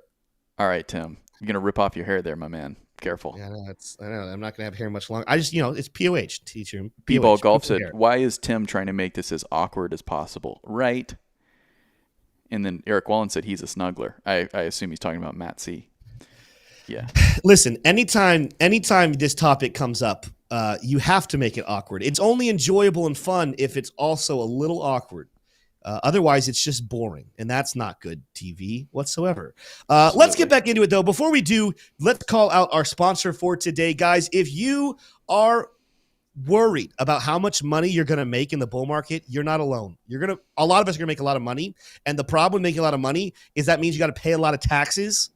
Speaker 2: All right, Tim. You're going to rip off your hair there, my man. Careful.
Speaker 1: Yeah, I know. I'm not going to have hair much longer. I just, it's POH, teacher.
Speaker 2: B-Ball Golf said, why is Tim trying to make this as awkward as possible? Right. And then Eric Wallen said he's a snuggler. I assume he's talking about Matt C. Yeah.
Speaker 1: Listen, anytime this topic comes up, you have to make it awkward. It's only enjoyable and fun if it's also a little awkward. Otherwise, it's just boring, and that's not good TV whatsoever. Let's get back into it, though. Before we do, let's call out our sponsor for today. Guys, if you are worried about how much money you're going to make in the bull market, you're not alone. A lot of us are going to make a lot of money, and the problem with making a lot of money is that means you got to pay a lot of taxes.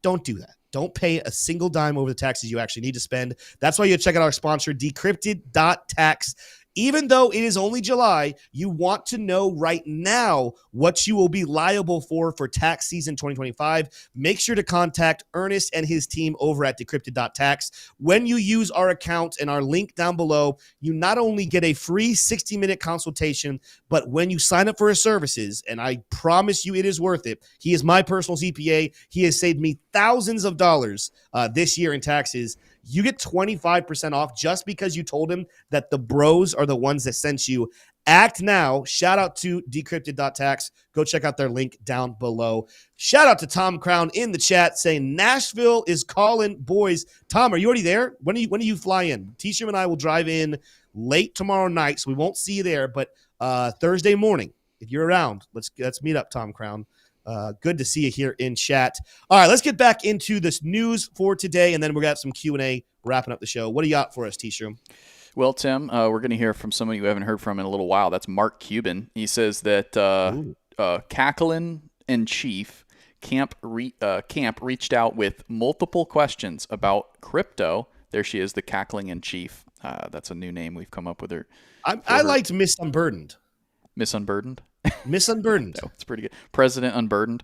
Speaker 1: Don't do that. Don't pay a single dime over the taxes you actually need to spend. That's why you check out our sponsor, Decrypted.tax. Even though it is only July, you want to know right now what you will be liable for tax season 2025. Make sure to contact Ernest and his team over at Decrypted.tax. When you use our account and our link down below, you not only get a free 60-minute consultation, but when you sign up for his services, and I promise you it is worth it, he is my personal CPA. He has saved me thousands of dollars this year in taxes. You get 25% off just because you told him that the bros are the ones that sent you. Act now. Shout out to Decrypted.tax. Go check out their link down below. Shout out to Tom Crown in the chat saying Nashville is calling. Boys, Tom, are you already there? When do you fly in? T-Shroom and I will drive in late tomorrow night, so we won't see you there. But Thursday morning, if you're around, let's meet up, Tom Crown. Good to see you here in chat. All right, let's get back into this news for today, and then we're going to have some Q&A wrapping up the show. What do you got for us, T-Shroom?
Speaker 2: Well, Tim, we're going to hear from somebody we haven't heard from in a little while. That's Mark Cuban. He says that Cackling and Chief Camp reached out with multiple questions about crypto. There she is, the Cackling and Chief. That's a new name we've come up with her.
Speaker 1: I liked Miss Unburdened.
Speaker 2: Miss Unburdened?
Speaker 1: Miss Unburdened.
Speaker 2: No, it's pretty good. President Unburdened.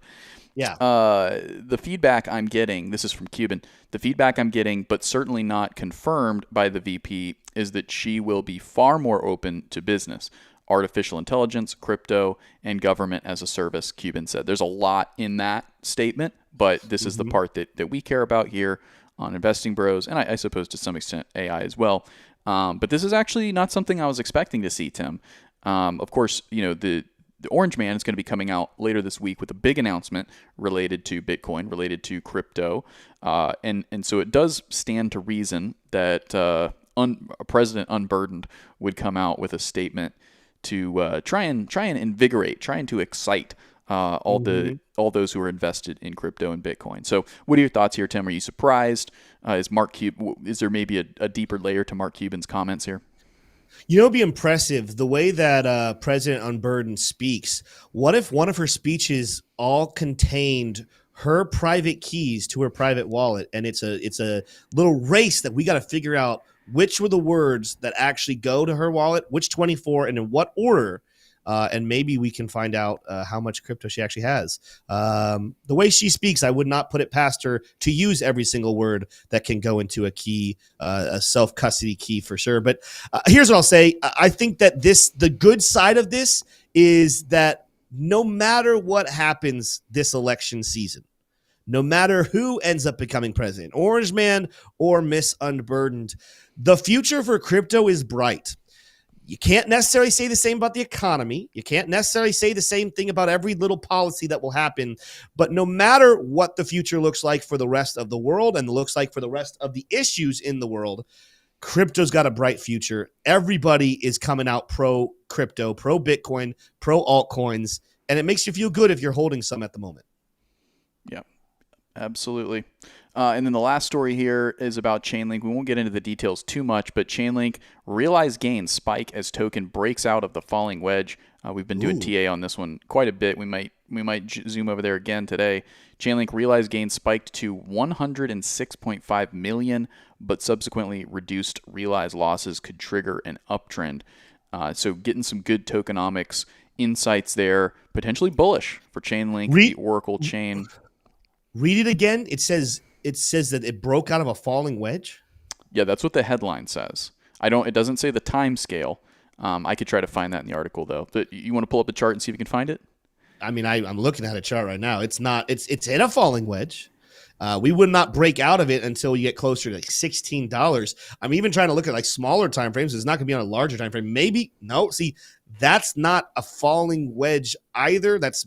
Speaker 1: Yeah.
Speaker 2: The feedback I'm getting, this is from Cuban, the feedback I'm getting, but certainly not confirmed by the VP, is that she will be far more open to business, artificial intelligence, crypto, and government as a service, Cuban said. There's a lot in that statement, but this is the part that we care about here on Investing Bros, and I suppose to some extent AI as well. But this is actually not something I was expecting to see, Tim. Of course, the Orange Man is going to be coming out later this week with a big announcement related to Bitcoin, related to crypto. And so it does stand to reason that President Unburdened would come out with a statement to try and invigorate, trying to excite all those who are invested in crypto and Bitcoin. So what are your thoughts here, Tim? Are you surprised? Is there maybe a deeper layer to Mark Cuban's comments here?
Speaker 1: It'd be impressive the way that President Unburdened speaks. What if one of her speeches all contained her private keys to her private wallet, and it's a little race that we got to figure out which were the words that actually go to her wallet, which 24, and in what order and maybe we can find out how much crypto she actually has. The way she speaks, I would not put it past her to use every single word that can go into a key, a self-custody key for sure. But here's what I'll say. I think that the good side of this is that no matter what happens this election season, no matter who ends up becoming president, Orange Man or Miss Unburdened, the future for crypto is bright. You can't necessarily say the same about the economy. You can't necessarily say the same thing about every little policy that will happen. But no matter what the future looks like for the rest of the world and looks like for the rest of the issues in the world, crypto's got a bright future. Everybody is coming out pro crypto, pro Bitcoin, pro altcoins, and it makes you feel good if you're holding some at the moment.
Speaker 2: Yeah, absolutely. And then the last story here is about Chainlink. We won't get into the details too much, but Chainlink realized gains spike as token breaks out of the falling wedge. We've been doing TA on this one quite a bit. We might zoom over there again today. Chainlink realized gains spiked to 106.5 million, but subsequently reduced realized losses could trigger an uptrend. So getting some good tokenomics insights there, potentially bullish for Chainlink, the Oracle chain.
Speaker 1: Read it again. It says that it broke out of a falling wedge.
Speaker 2: Yeah, that's what the headline says. It doesn't say the time scale. I could try to find that in the article though. But you want to pull up the chart and see if you can find it?
Speaker 1: I mean, I'm looking at a chart right now. It's in a falling wedge. We would not break out of it until you get closer to like $16. I'm even trying to look at like smaller time frames. It's not going to be on a larger time frame. Maybe no. See, that's not a falling wedge either. That's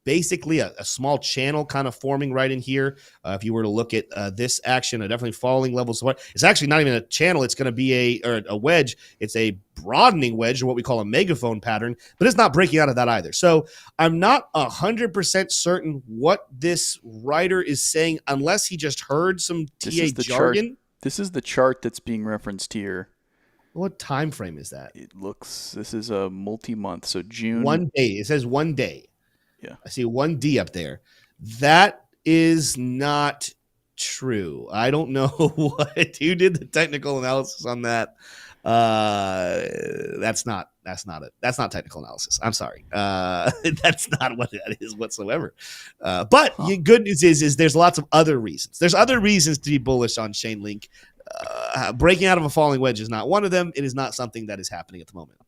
Speaker 1: basically a small channel kind of forming right in here. If you were to look at this action, a definitely falling level support. It's actually not even a channel. It's going to be a wedge. It's a broadening wedge, or what we call a megaphone pattern, but it's not breaking out of that either. So I'm not 100% certain what this writer is saying, unless he just heard some TA jargon.
Speaker 2: This is the chart that's being referenced here.
Speaker 1: What time frame is that?
Speaker 2: This is a multi-month, so June.
Speaker 1: 1 day. It says 1 day.
Speaker 2: Yeah.
Speaker 1: I see 1D up there. That is not true. I don't know who did the technical analysis on that. That's not it. That's not technical analysis. I'm sorry. That's not what that is whatsoever. But the good news is there's lots of other reasons. There's other reasons to be bullish on Chainlink. Breaking out of a falling wedge is not one of them. It is not something that is happening at the moment.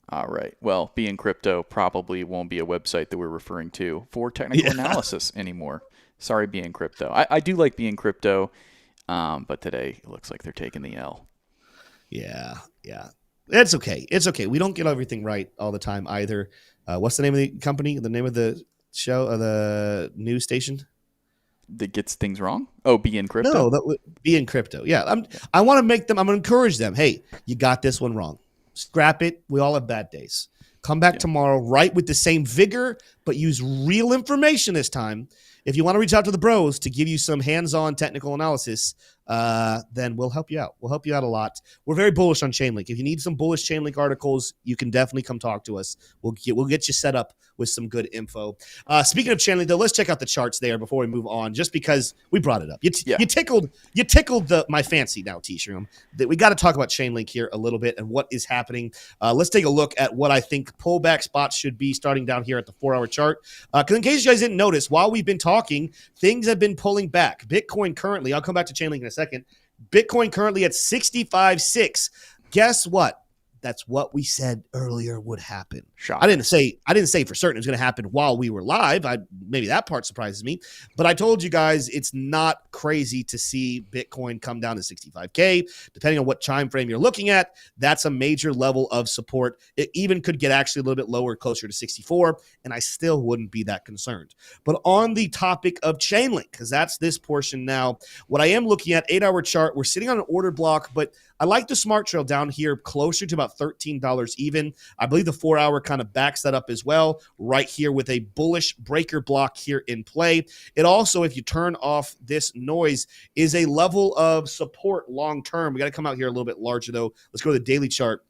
Speaker 2: All right. Well, Being Crypto probably won't be a website that we're referring to for technical analysis anymore. Sorry, Being Crypto. I do like Being Crypto, but today it looks like they're taking the L.
Speaker 1: Yeah. It's okay. It's okay. We don't get everything right all the time either. What's the name of the company? The name of the show? The news station?
Speaker 2: That gets things wrong? Oh, Being Crypto?
Speaker 1: No, that would Being Crypto. Yeah. I want to make them. I'm going to encourage them. Hey, you got this one wrong. Scrap it. We all have bad days. Come back tomorrow, write with the same vigor, but use real information this time. If you want to reach out to the bros to give you some hands-on technical analysis, then we'll help you out. We'll help you out a lot. We're very bullish on Chainlink. If you need some bullish Chainlink articles, you can definitely come talk to us. We'll get you set up with some good info. Speaking of Chainlink, though, let's check out the charts there before we move on, just because we brought it up. You tickled my fancy now, T-Shroom. That we got to talk about Chainlink here a little bit and what is happening. Let's take a look at what I think pullback spots should be starting down here at the 4-hour chart. Because in case you guys didn't notice, while we've been talking, things have been pulling back. Bitcoin currently, I'll come back to Chainlink in a second. Bitcoin currently at 65.6. Guess what? That's what we said earlier would happen.
Speaker 2: Shock.
Speaker 1: I didn't say for certain it was going to happen while we were live. Maybe that part surprises me, but I told you guys it's not crazy to see Bitcoin come down to 65K. Depending on what time frame you're looking at, that's a major level of support. It even could get actually a little bit lower, closer to 64, and I still wouldn't be that concerned. But on the topic of Chainlink, because that's this portion now, what I am looking at, 8-hour chart, we're sitting on an order block, but I like the smart trail down here closer to about $13 even. I believe the 4-hour kind of backs that up as well, right here with a bullish breaker block here in play. It also, if you turn off this noise, is a level of support long term. We got to come out here a little bit larger though. Let's go to the daily chart.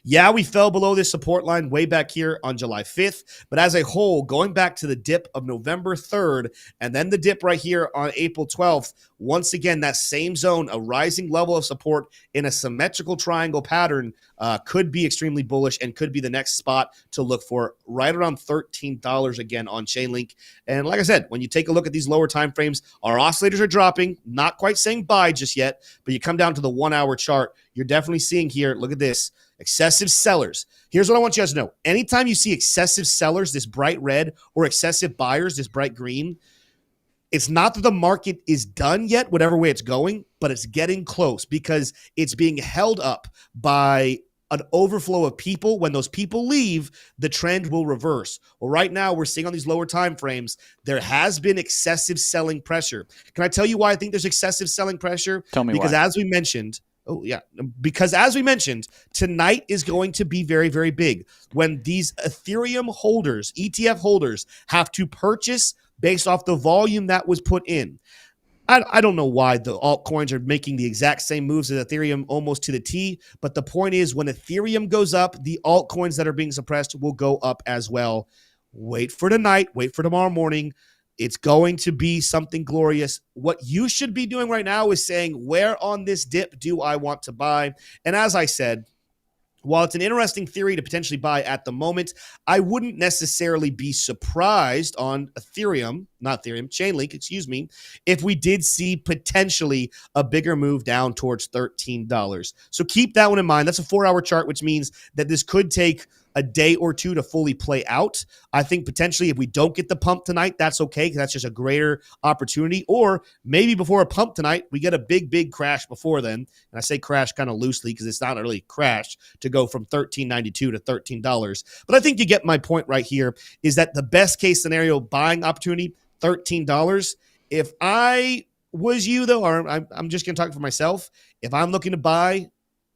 Speaker 1: Yeah, we fell below this support line way back here on July 5th, but as a whole, going back to the dip of November 3rd and then the dip right here on April 12th, once again, that same zone, a rising level of support in a symmetrical triangle pattern could be extremely bullish and could be the next spot to look for, right around $13 again on Chainlink. And like I said, when you take a look at these lower time frames, our oscillators are dropping, not quite saying buy just yet, but you come down to the 1 hour chart, you're definitely seeing here, look at this, excessive sellers. Here's what I want you guys to know. Anytime you see excessive sellers, this bright red, or excessive buyers, this bright green, it's not that the market is done yet, whatever way it's going, but it's getting close because it's being held up by an overflow of people. When those people leave, the trend will reverse. Well, right now we're seeing on these lower time frames, there has been excessive selling pressure. Can I tell you why I think there's excessive selling pressure?
Speaker 2: Tell me
Speaker 1: because
Speaker 2: why.
Speaker 1: as we mentioned, because as we mentioned, tonight is going to be very, very big when these Ethereum holders, ETF holders, have to purchase based off the volume that was put in. I don't know why the altcoins are making the exact same moves as Ethereum almost to the T, but the point is when Ethereum goes up, the altcoins that are being suppressed will go up as well. Wait for tonight, wait for tomorrow morning. It's going to be something glorious. What you should be doing right now is saying, where on this dip do I want to buy? And as I said, while it's an interesting theory to potentially buy at the moment, I wouldn't necessarily be surprised on Chainlink, if we did see potentially a bigger move down towards $13. So keep that one in mind. That's a 4-hour chart, which means that this could take a day or two to fully play out. I think potentially if we don't get the pump tonight, that's okay because that's just a greater opportunity. Or maybe before a pump tonight, we get a big, big crash before then. And I say crash kind of loosely because it's not really crash to go from $13.92 to $13. But I think you get my point right here is that the best case scenario buying opportunity, $13. If I was you though, or I'm just going to talk for myself, if I'm looking to buy,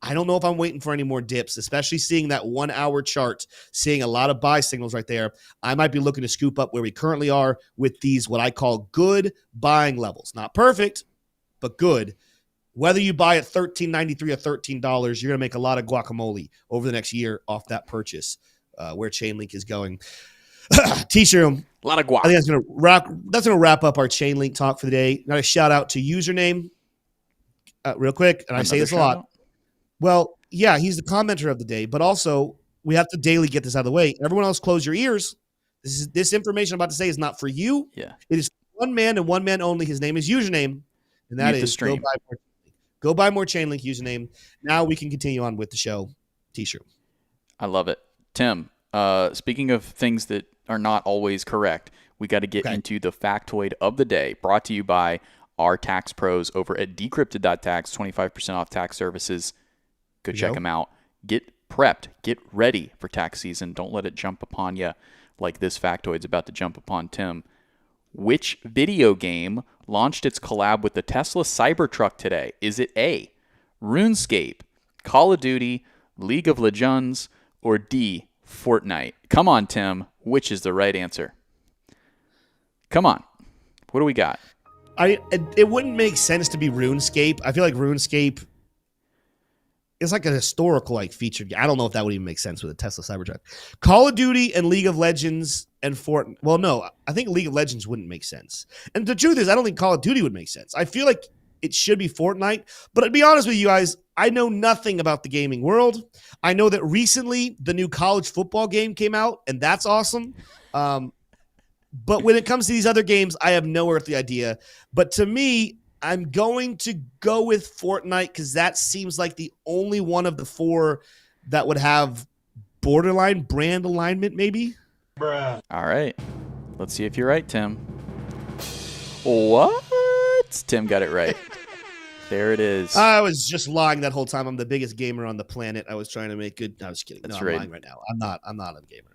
Speaker 1: I don't know if I'm waiting for any more dips, especially seeing that 1 hour chart, seeing a lot of buy signals right there. I might be looking to scoop up where we currently are with these, what I call good buying levels. Not perfect, but good. Whether you buy at $13.93 or $13, you're going to make a lot of guacamole over the next year off that purchase, where Chainlink is going. T-shirt.
Speaker 2: A lot of guac.
Speaker 1: I think that's gonna wrap up our Chainlink talk for the day. Got a shout out to username real quick, and I say this a lot. Well, yeah, he's the commenter of the day, but also we have to daily get this out of the way. Everyone else, close your ears. This information I'm about to say is not for you.
Speaker 2: Yeah,
Speaker 1: it is one man and one man only. His name is username, and that is go buy more Chainlink username. Now we can continue on with the show. T-shirt.
Speaker 2: I love it, Tim. Speaking of things that are not always correct, we got to get into the factoid of the day, brought to you by our tax pros over at decrypted.tax, 25% off tax services. Go check them out. Get prepped. Get ready for tax season. Don't let it jump upon you like this factoid's about to jump upon Tim. Which video game launched its collab with the Tesla Cybertruck today? Is it A, RuneScape, Call of Duty, League of Legends, or D, Fortnite? Come on, Tim. Which is the right answer? Come on. What do we got?
Speaker 1: It wouldn't make sense to be RuneScape. I feel like RuneScape is like a historical feature. I don't know if that would even make sense with a Tesla Cybertruck. Call of Duty and League of Legends and Fortnite. Well, no, I think League of Legends wouldn't make sense. And the truth is, I don't think Call of Duty would make sense. I feel like it should be Fortnite. But to be honest with you guys, I know nothing about the gaming world. I know that recently the new college football game came out, and that's awesome. But when it comes to these other games, I have no earthly idea. But to me, I'm going to go with Fortnite because that seems like the only one of the four that would have borderline brand alignment, maybe.
Speaker 2: Bruh. All right. Let's see if you're right, Tim. What? Tim got it right. There it is.
Speaker 1: I was just lying that whole time. I'm the biggest gamer on the planet. I was trying to make good. I was kidding.
Speaker 2: That's
Speaker 1: no,
Speaker 2: right.
Speaker 1: I'm lying right now. I'm not a gamer.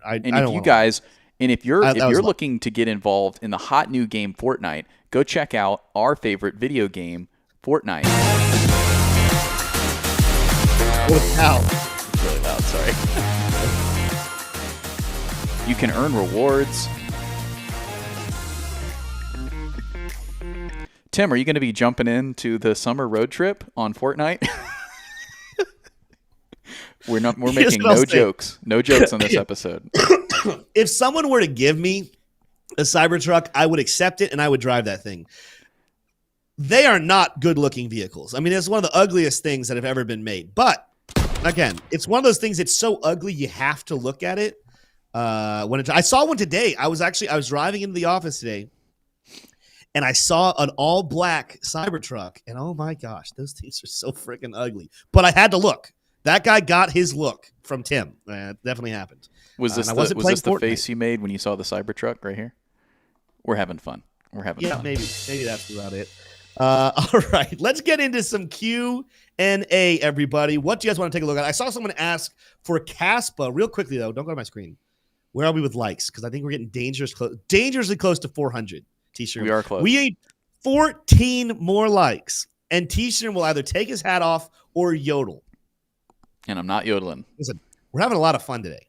Speaker 2: If you're looking to get involved in the hot new game Fortnite, go check out our favorite video game, Fortnite.
Speaker 1: Holy cow.
Speaker 2: It's really loud, sorry. You can earn rewards. Tim, are you going to be jumping into the summer road trip on Fortnite? We're
Speaker 1: Here's
Speaker 2: making
Speaker 1: what I'll
Speaker 2: no
Speaker 1: say.
Speaker 2: jokes. No jokes on this episode.
Speaker 1: If someone were to give me a Cybertruck, I would accept it and I would drive that thing. They are not good-looking vehicles. I mean, it's one of the ugliest things that have ever been made. But again, it's one of those things that's so ugly you have to look at it. I saw one today. I was driving into the office today, and I saw an all-black Cybertruck, and oh my gosh, those things are so freaking ugly. But I had to look. That guy got his look from Tim. It definitely happened.
Speaker 2: Was this the face you made when you saw the Cybertruck right here? We're having fun. We're having fun.
Speaker 1: Maybe that's about it. All right, let's get into some Q&A, everybody. What do you guys want to take a look at? I saw someone ask for Kaspa. Real quickly, though, don't go to my screen. Where are we with likes? Because I think we're getting dangerously close to 400. T-shirt.
Speaker 2: We are close.
Speaker 1: We need 14 more likes, and T-shirt will either take his hat off or yodel.
Speaker 2: And I'm not yodeling.
Speaker 1: Listen, we're having a lot of fun today.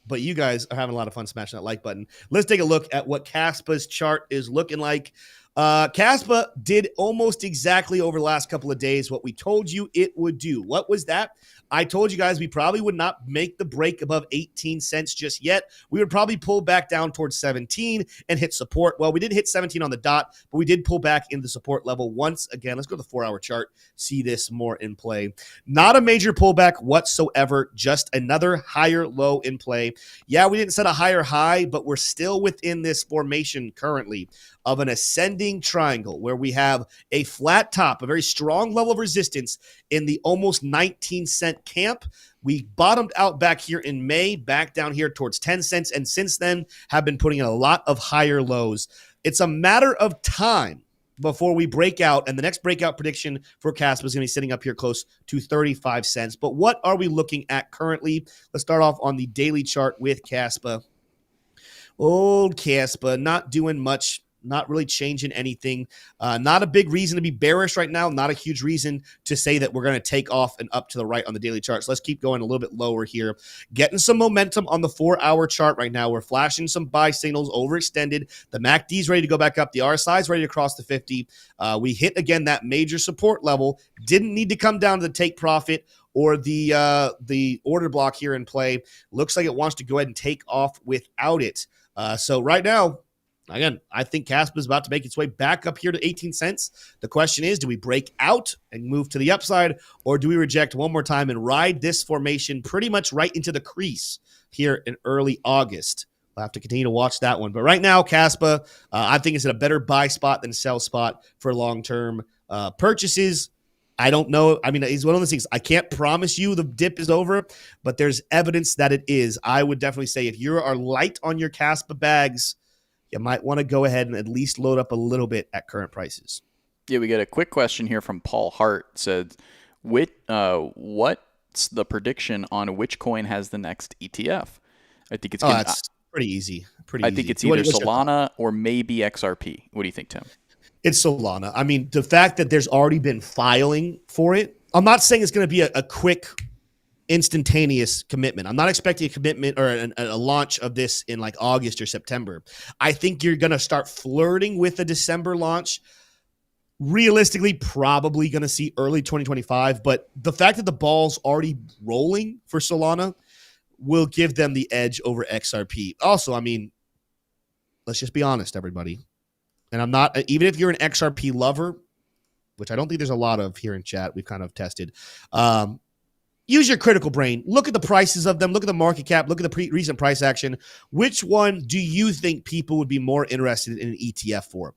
Speaker 1: But you guys are having a lot of fun smashing that like button. Let's take a look at what Kaspa's chart is looking like. Kaspa did almost exactly over the last couple of days what we told you it would do. What was that? I told you guys we probably would not make the break above 18 cents just yet. We would probably pull back down towards 17 and hit support. Well, we didn't hit 17 on the dot, but we did pull back into the support level once again. Let's go to the 4-hour chart, see this more in play. Not a major pullback whatsoever, just another higher low in play. Yeah, we didn't set a higher high, but we're still within this formation currently of an ascending triangle where we have a flat top, a very strong level of resistance in the almost 19 cent camp. We bottomed out back here in May, back down here towards 10 cents, and since then have been putting in a lot of higher lows. It's a matter of time before we break out, and the next breakout prediction for Kaspa is going to be sitting up here close to 35 cents. But what are we looking at currently? Let's start off on the daily chart with Kaspa. Old Kaspa, not doing much. Not really changing anything. Not a big reason to be bearish right now. Not a huge reason to say that we're going to take off and up to the right on the daily chart. So let's keep going a little bit lower here. Getting some momentum on the 4-hour chart right now. We're flashing some buy signals, overextended. The MACD is ready to go back up. The RSI is ready to cross the 50. We hit, again, that major support level. Didn't need to come down to the take profit or the order block here in play. Looks like it wants to go ahead and take off without it. So right now, again, I think Kaspa is about to make its way back up here to 18 cents. The question is, do we break out and move to the upside, or do we reject one more time and ride this formation pretty much right into the crease here in early August? We'll have to continue to watch that one. But right now, Kaspa, I think it's in a better buy spot than sell spot for long-term purchases. I don't know. I mean, it's one of those things. I can't promise you the dip is over, but there's evidence that it is. I would definitely say if you are light on your Kaspa bags, you might want to go ahead and at least load up a little bit at current prices.
Speaker 2: Yeah, we get a quick question here from Paul Hart. Said, what's the prediction on which coin has the next ETF? I think it's
Speaker 1: that's pretty easy.
Speaker 2: I think it's either Solana or maybe XRP. What do you think, Tim?
Speaker 1: It's Solana. I mean, the fact that there's already been filing for it, I'm not saying it's going to be a quick instantaneous commitment. I'm not expecting a commitment or a launch of this in like August or September. I think you're going to start flirting with a December launch. Realistically, probably going to see early 2025. But the fact that the ball's already rolling for Solana will give them the edge over XRP. Also, I mean, let's just be honest, everybody. And I'm not, even if you're an XRP lover, which I don't think there's a lot of here in chat, we've kind of tested. Use your critical brain. Look at the prices of them. Look at the market cap. Look at the recent price action. Which one do you think people would be more interested in an ETF for?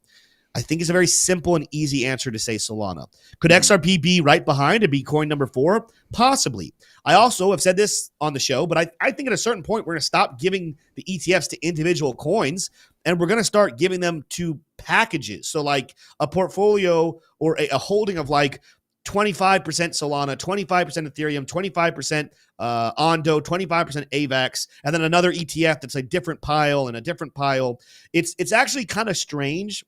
Speaker 1: I think it's a very simple and easy answer to say Solana. Could XRP be right behind and be coin number 4? Possibly. I also have said this on the show, but I think at a certain point, we're going to stop giving the ETFs to individual coins, and we're going to start giving them to packages. So like a portfolio or a holding of like 25% Solana, 25% Ethereum, 25% Ondo, 25% AVAX, and then another ETF that's a different pile and a different pile. It's actually kind of strange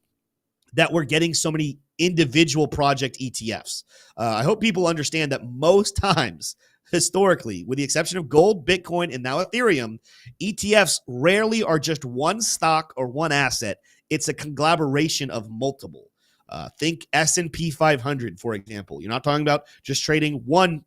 Speaker 1: that we're getting so many individual project ETFs. I hope people understand that most times, historically, with the exception of gold, Bitcoin, and now Ethereum, ETFs rarely are just one stock or one asset. It's a conglomeration of multiple. Think S&P 500, for example. You're not talking about just trading one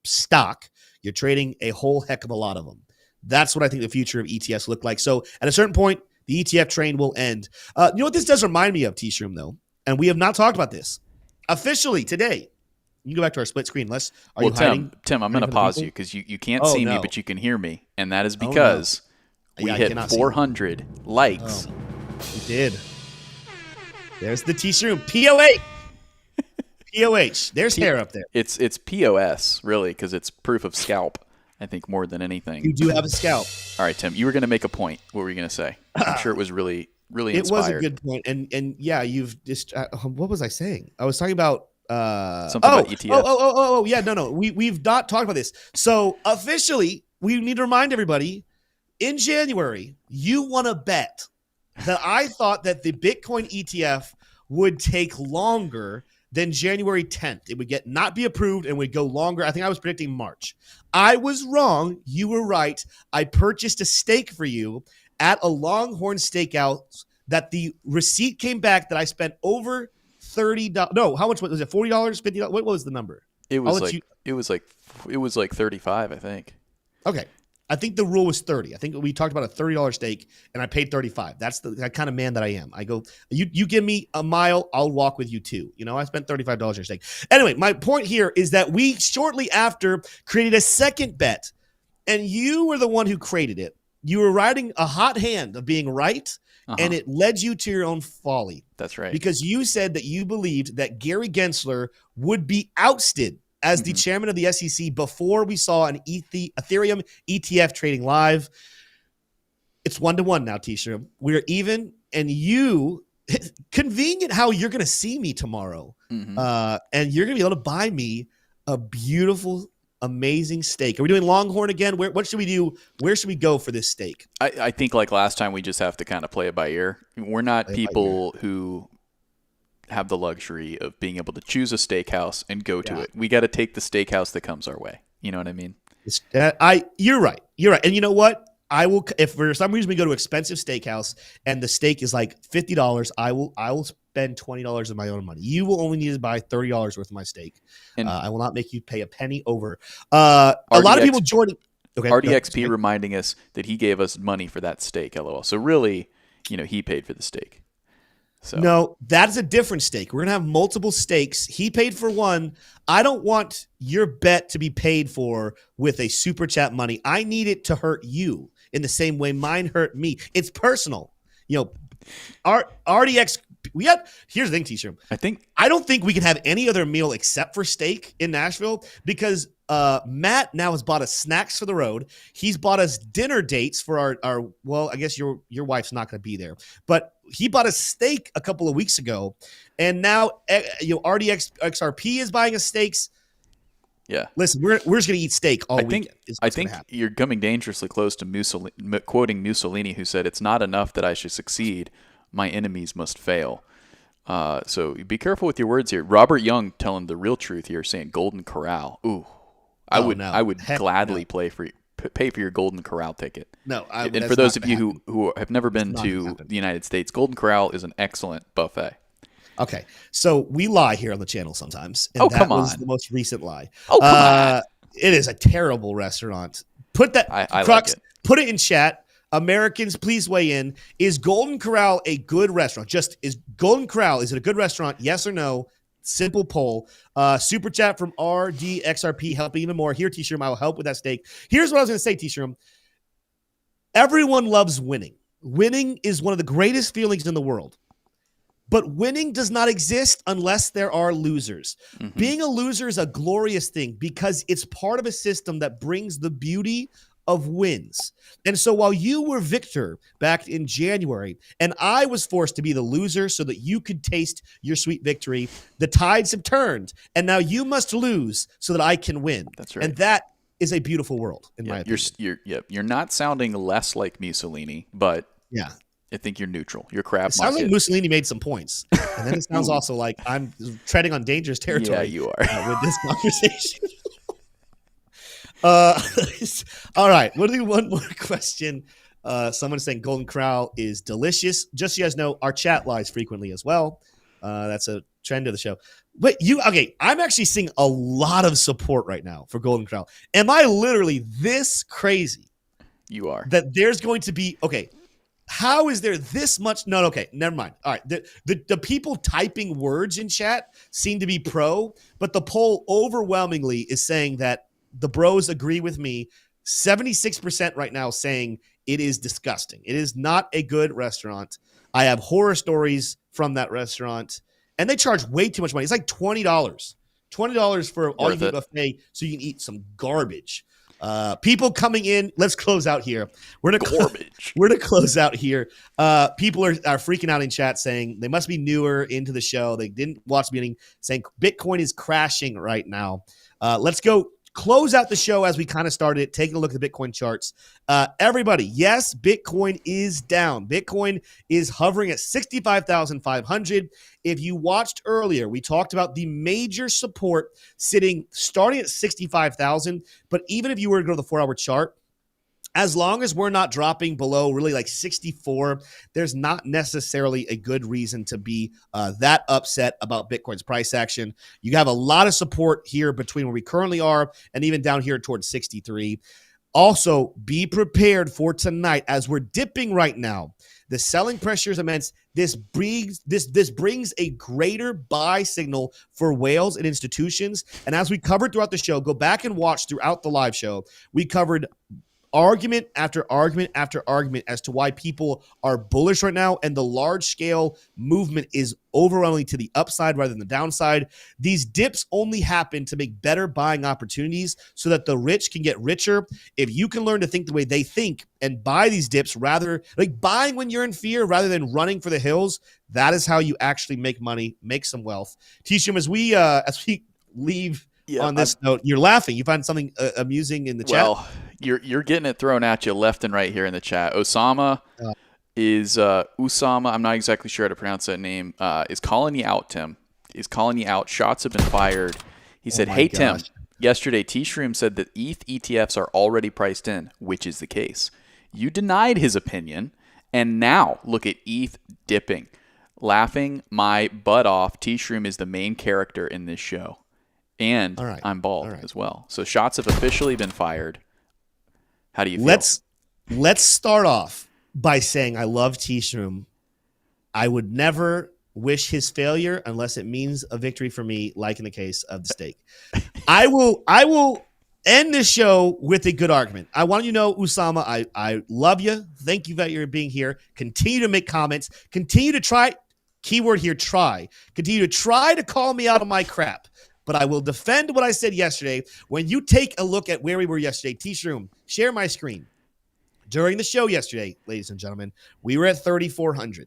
Speaker 1: stock. You're trading a whole heck of a lot of them. That's what I think the future of ETFs look like. So at a certain point, the ETF train will end. You know what this does remind me of, T-Shroom, though? And we have not talked about this. Officially today, you can go back to our split screen. You hiding?
Speaker 2: Tim, I'm going to pause you because you can't see me, but you can hear me. And that is because we hit 400 likes.
Speaker 1: We did. There's the T-Shroom. POH. POH. There's hair up there.
Speaker 2: It's POS, really, because it's proof of scalp, I think, more than anything.
Speaker 1: You do have a scalp.
Speaker 2: All right, Tim, you were going to make a point. What were you going to say? I'm sure it was really inspired.
Speaker 1: It was a good point. And yeah, you've just what was I saying? I was talking about
Speaker 2: something about ETFs.
Speaker 1: Yeah, no. We've not talked about this. So officially, we need to remind everybody, in January, you won a bet that I thought that the Bitcoin ETF would take longer than January 10th. It would not be approved and would go longer. I think I was predicting March. I was wrong. You were right. I purchased a stake for you at a Longhorn Steakhouse that the receipt came back that I spent over $30. No, how much was it? $40, $50? What was the number?
Speaker 2: It was like 35, I think.
Speaker 1: Okay. I think the rule was 30. I think we talked about a $30 stake, and I paid 35. That's the kind of man that I am. I go, you give me a mile, I'll walk with you too. You know, I spent $35 on a stake. Anyway, my point here is that we shortly after created a second bet, and you were the one who created it. You were riding a hot hand of being right, and it led you to your own folly.
Speaker 2: That's right.
Speaker 1: Because you said that you believed that Gary Gensler would be ousted as the chairman of the SEC before we saw an Ethereum ETF trading live. It's 1-1 now, T-Shroom. We're even, and you, convenient how you're going to see me tomorrow. And you're going to be able to buy me a beautiful, amazing steak. Are we doing Longhorn again? What should we do? Where should we go for this steak?
Speaker 2: I think like last time, we just have to kind of play it by ear. We're not people who have the luxury of being able to choose a steakhouse and go to it. We got to take the steakhouse that comes our way. You know what I mean?
Speaker 1: You're right. And you know what? I will, if for some reason we go to expensive steakhouse and the steak is like $50, I will spend $20 of my own money. You will only need to buy $30 worth of my steak. And I will not make you pay a penny over. A lot of people joining. Okay,
Speaker 2: RDXP reminding us that he gave us money for that steak, LOL. So really, he paid for the steak. So.
Speaker 1: No, that's a different stake. We're going to have multiple stakes. He paid for one. I don't want your bet to be paid for with a super chat money. I need it to hurt you in the same way mine hurt me. It's personal. RDX. Here's the thing, T-Shirt. I don't think we can have any other meal except for steak in Nashville because Matt now has bought us snacks for the road. He's bought us dinner dates for our well, I guess your wife's not going to be there, but he bought a steak a couple of weeks ago, and now RDX XRP is buying us steaks.
Speaker 2: Yeah.
Speaker 1: Listen, we're just going to eat steak all weekend.
Speaker 2: I think you're coming dangerously close to quoting Mussolini, who said, "It's not enough that I should succeed. My enemies must fail." So be careful with your words here. Robert Young telling the real truth here, saying Golden Corral. Ooh, I would gladly pay for your Golden Corral ticket.
Speaker 1: No,
Speaker 2: and for those of you who have never been to the United States, Golden Corral is an excellent buffet.
Speaker 1: Okay, so we lie here on the channel sometimes. And that was the most recent lie.
Speaker 2: Oh, come on.
Speaker 1: It is a terrible restaurant. Put that,
Speaker 2: I
Speaker 1: Crux,
Speaker 2: like it.
Speaker 1: Put it in chat. Americans, please weigh in. Is Golden Corral a good restaurant? Is Golden Corral, is it a good restaurant? Yes or no? Simple poll. Super chat from RDXRP, helping even more. Here, T-Shroom, I will help with that steak. Here's what I was going to say, T-Shroom. Everyone loves winning. Winning is one of the greatest feelings in the world. But winning does not exist unless there are losers. Being a loser is a glorious thing because it's part of a system that brings the beauty of wins. And so while you were victor back in January and I was forced to be the loser so that you could taste your sweet victory, the tides have turned and now you must lose so that I can win.
Speaker 2: That's right.
Speaker 1: And that is a beautiful world in my opinion.
Speaker 2: You're not sounding less like Mussolini, but
Speaker 1: yeah.
Speaker 2: I think you're neutral. You're crab market.
Speaker 1: It sounds like Mussolini made some points. And then it sounds also like I'm treading on dangerous territory.
Speaker 2: Yeah, you are.
Speaker 1: With this conversation. All right. We'll do one more question. Someone's saying Golden Corral is delicious. Just so you guys know, our chat lies frequently as well. That's a trend of the show. But I'm actually seeing a lot of support right now for Golden Corral. Am I literally this crazy?
Speaker 2: You are.
Speaker 1: That there's going to be, okay, how is there this much? No, okay, never mind. All right, the people typing words in chat seem to be pro, but the poll overwhelmingly is saying that the bros agree with me. 76% right now saying it is disgusting. It is not a good restaurant. I have horror stories from that restaurant, and they charge way too much money. It's like $20. $20 for all you can eat buffet so you can eat some garbage. People coming in, let's close out here. We're gonna close out here. People are freaking out in chat saying they must be newer into the show. They didn't watch the beginning, saying Bitcoin is crashing right now. Let's go close out the show as we kind of started it, taking a look at the Bitcoin charts. Everybody, yes, Bitcoin is down. Bitcoin is hovering at 65,500. If you watched earlier, we talked about the major support starting at 65,000. But even if you were to go to the 4-hour chart, as long as we're not dropping below really like 64, there's not necessarily a good reason to be that upset about Bitcoin's price action. You have a lot of support here between where we currently are and even down here towards 63. Also, be prepared for tonight as we're dipping right now. The selling pressure is immense. This brings a greater buy signal for whales and institutions. And as we covered throughout the show, go back and watch throughout the live show. We covered argument after argument after argument as to why people are bullish right now, and the large-scale movement is overwhelmingly to the upside rather than the downside. These dips only happen to make better buying opportunities so that the rich can get richer. If you can learn to think the way they think and buy these dips rather, like buying when you're in fear rather than running for the hills, that is how you actually make money, make some wealth. T-Shim, as we leave on this note, you're laughing. You find something amusing in the chat?
Speaker 2: Well, you're getting it thrown at you left and right here in the chat. Usama, I'm not exactly sure how to pronounce that name, is calling you out, Tim. Is calling you out. Shots have been fired. He said, hey, gosh. Tim, yesterday T-Shroom said that ETH ETFs are already priced in, which is the case. You denied his opinion, and now look at ETH dipping. Laughing my butt off, T-Shroom is the main character in this show. And I'm bald as well. So shots have officially been fired. How do you feel?
Speaker 1: Let's start off by saying I love T-Shroom. I would never wish his failure unless it means a victory for me, like in the case of the steak. I will end this show with a good argument. I want you to know, Usama, I love you. Thank you that you're being here. Continue to make comments. Continue to try. Keyword here, try. Continue to try to call me out on my crap. But I will defend what I said yesterday. When you take a look at where we were yesterday, T-Shroom, share my screen. During the show yesterday, ladies and gentlemen, we were at 3,400.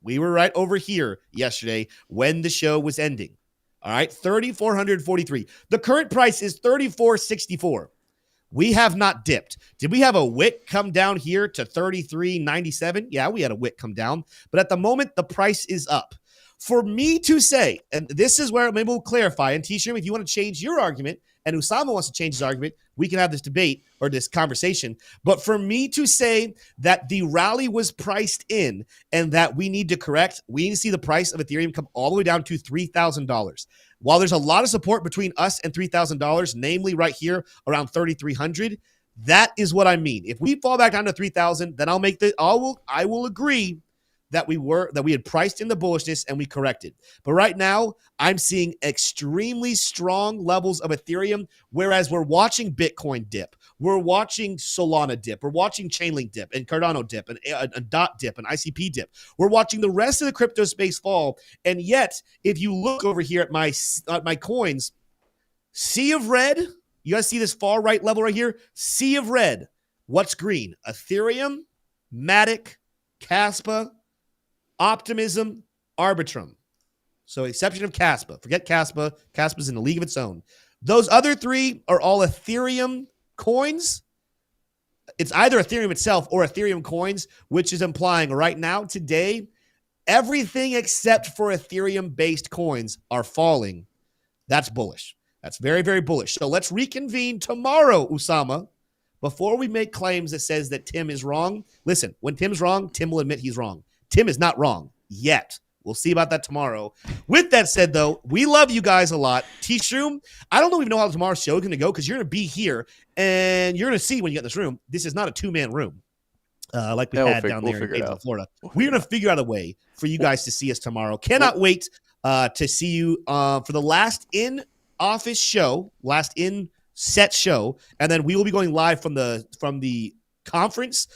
Speaker 1: We were right over here yesterday when the show was ending. All right, 3,443. The current price is 3,464. We have not dipped. Did we have a wick come down here to 33.97? Yeah, we had a wick come down. But at the moment, the price is up. For me to say, and this is where maybe we'll clarify, and T-Shroom, if you want to change your argument, and Usama wants to change his argument, we can have this debate or this conversation. But for me to say that the rally was priced in and that we need to correct, we need to see the price of Ethereum come all the way down to $3,000. While there's a lot of support between us and $3,000, namely right here around 3,300, that is what I mean. If we fall back down to 3,000, then I will agree that we had priced in the bullishness and we corrected. But right now, I'm seeing extremely strong levels of Ethereum, whereas we're watching Bitcoin dip. We're watching Solana dip. We're watching Chainlink dip and Cardano dip and DOT dip and ICP dip. We're watching the rest of the crypto space fall. And yet, if you look over here at my coins, sea of red, you guys see this far right level right here? Sea of red. What's green? Ethereum, Matic, Kaspa, Optimism, Arbitrum. So exception of Kaspa. Forget Kaspa. Kaspa's in a league of its own. Those other three are all Ethereum coins. It's either Ethereum itself or Ethereum coins, which is implying right now, today, everything except for Ethereum-based coins are falling. That's bullish. That's very, very bullish. So let's reconvene tomorrow, Usama, before we make claims that says that Tim is wrong. Listen, when Tim's wrong, Tim will admit he's wrong. Tim is not wrong yet. We'll see about that tomorrow. With that said, though, we love you guys a lot. T-Shroom, I don't even know how tomorrow's show is going to go because you're going to be here and you're going to see when you get in this room. This is not a two-man room like we had down there in Gainesville, Florida. We're going to figure out a way for you guys to see us tomorrow. Cannot wait to see you for the last in-office show, last in-set show, and then we will be going live from the conference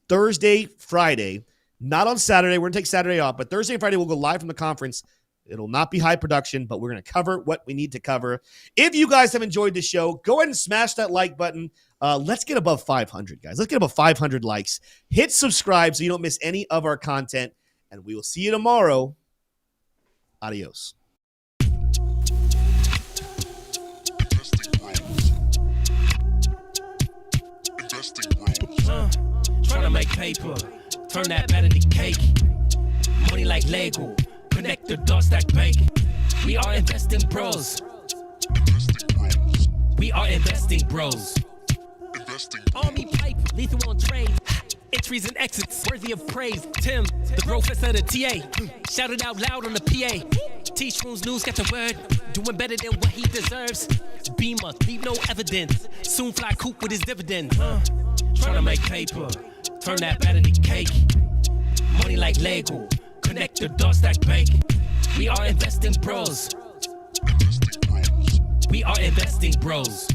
Speaker 1: Thursday, Friday. Not on Saturday. We're going to take Saturday off, but Thursday and Friday we'll go live from the conference. It'll not be high production, but we're going to cover what we need to cover. If you guys have enjoyed the show, go ahead and smash that like button. Let's get above 500, guys. Let's get above 500 likes. Hit subscribe so you don't miss any of our content, and we will see you tomorrow. Adios.
Speaker 3: Trying to make paper, turn that batter to cake. Money like Lego, connect the dots, stack bank. We are investing bros. We are investing bros. Army pipe, lethal on trade. Entries and exits, worthy of praise. Tim, the professor, the TA. Shout it out loud on the PA. T-Shroom's news got the word. Doing better than what he deserves. Beamer, leave no evidence. Soon fly coop with his dividend. Trying to make paper, turn that batter to cake. Money like Lego, connect the dots, stack bank. We are investing bros. We are investing bros.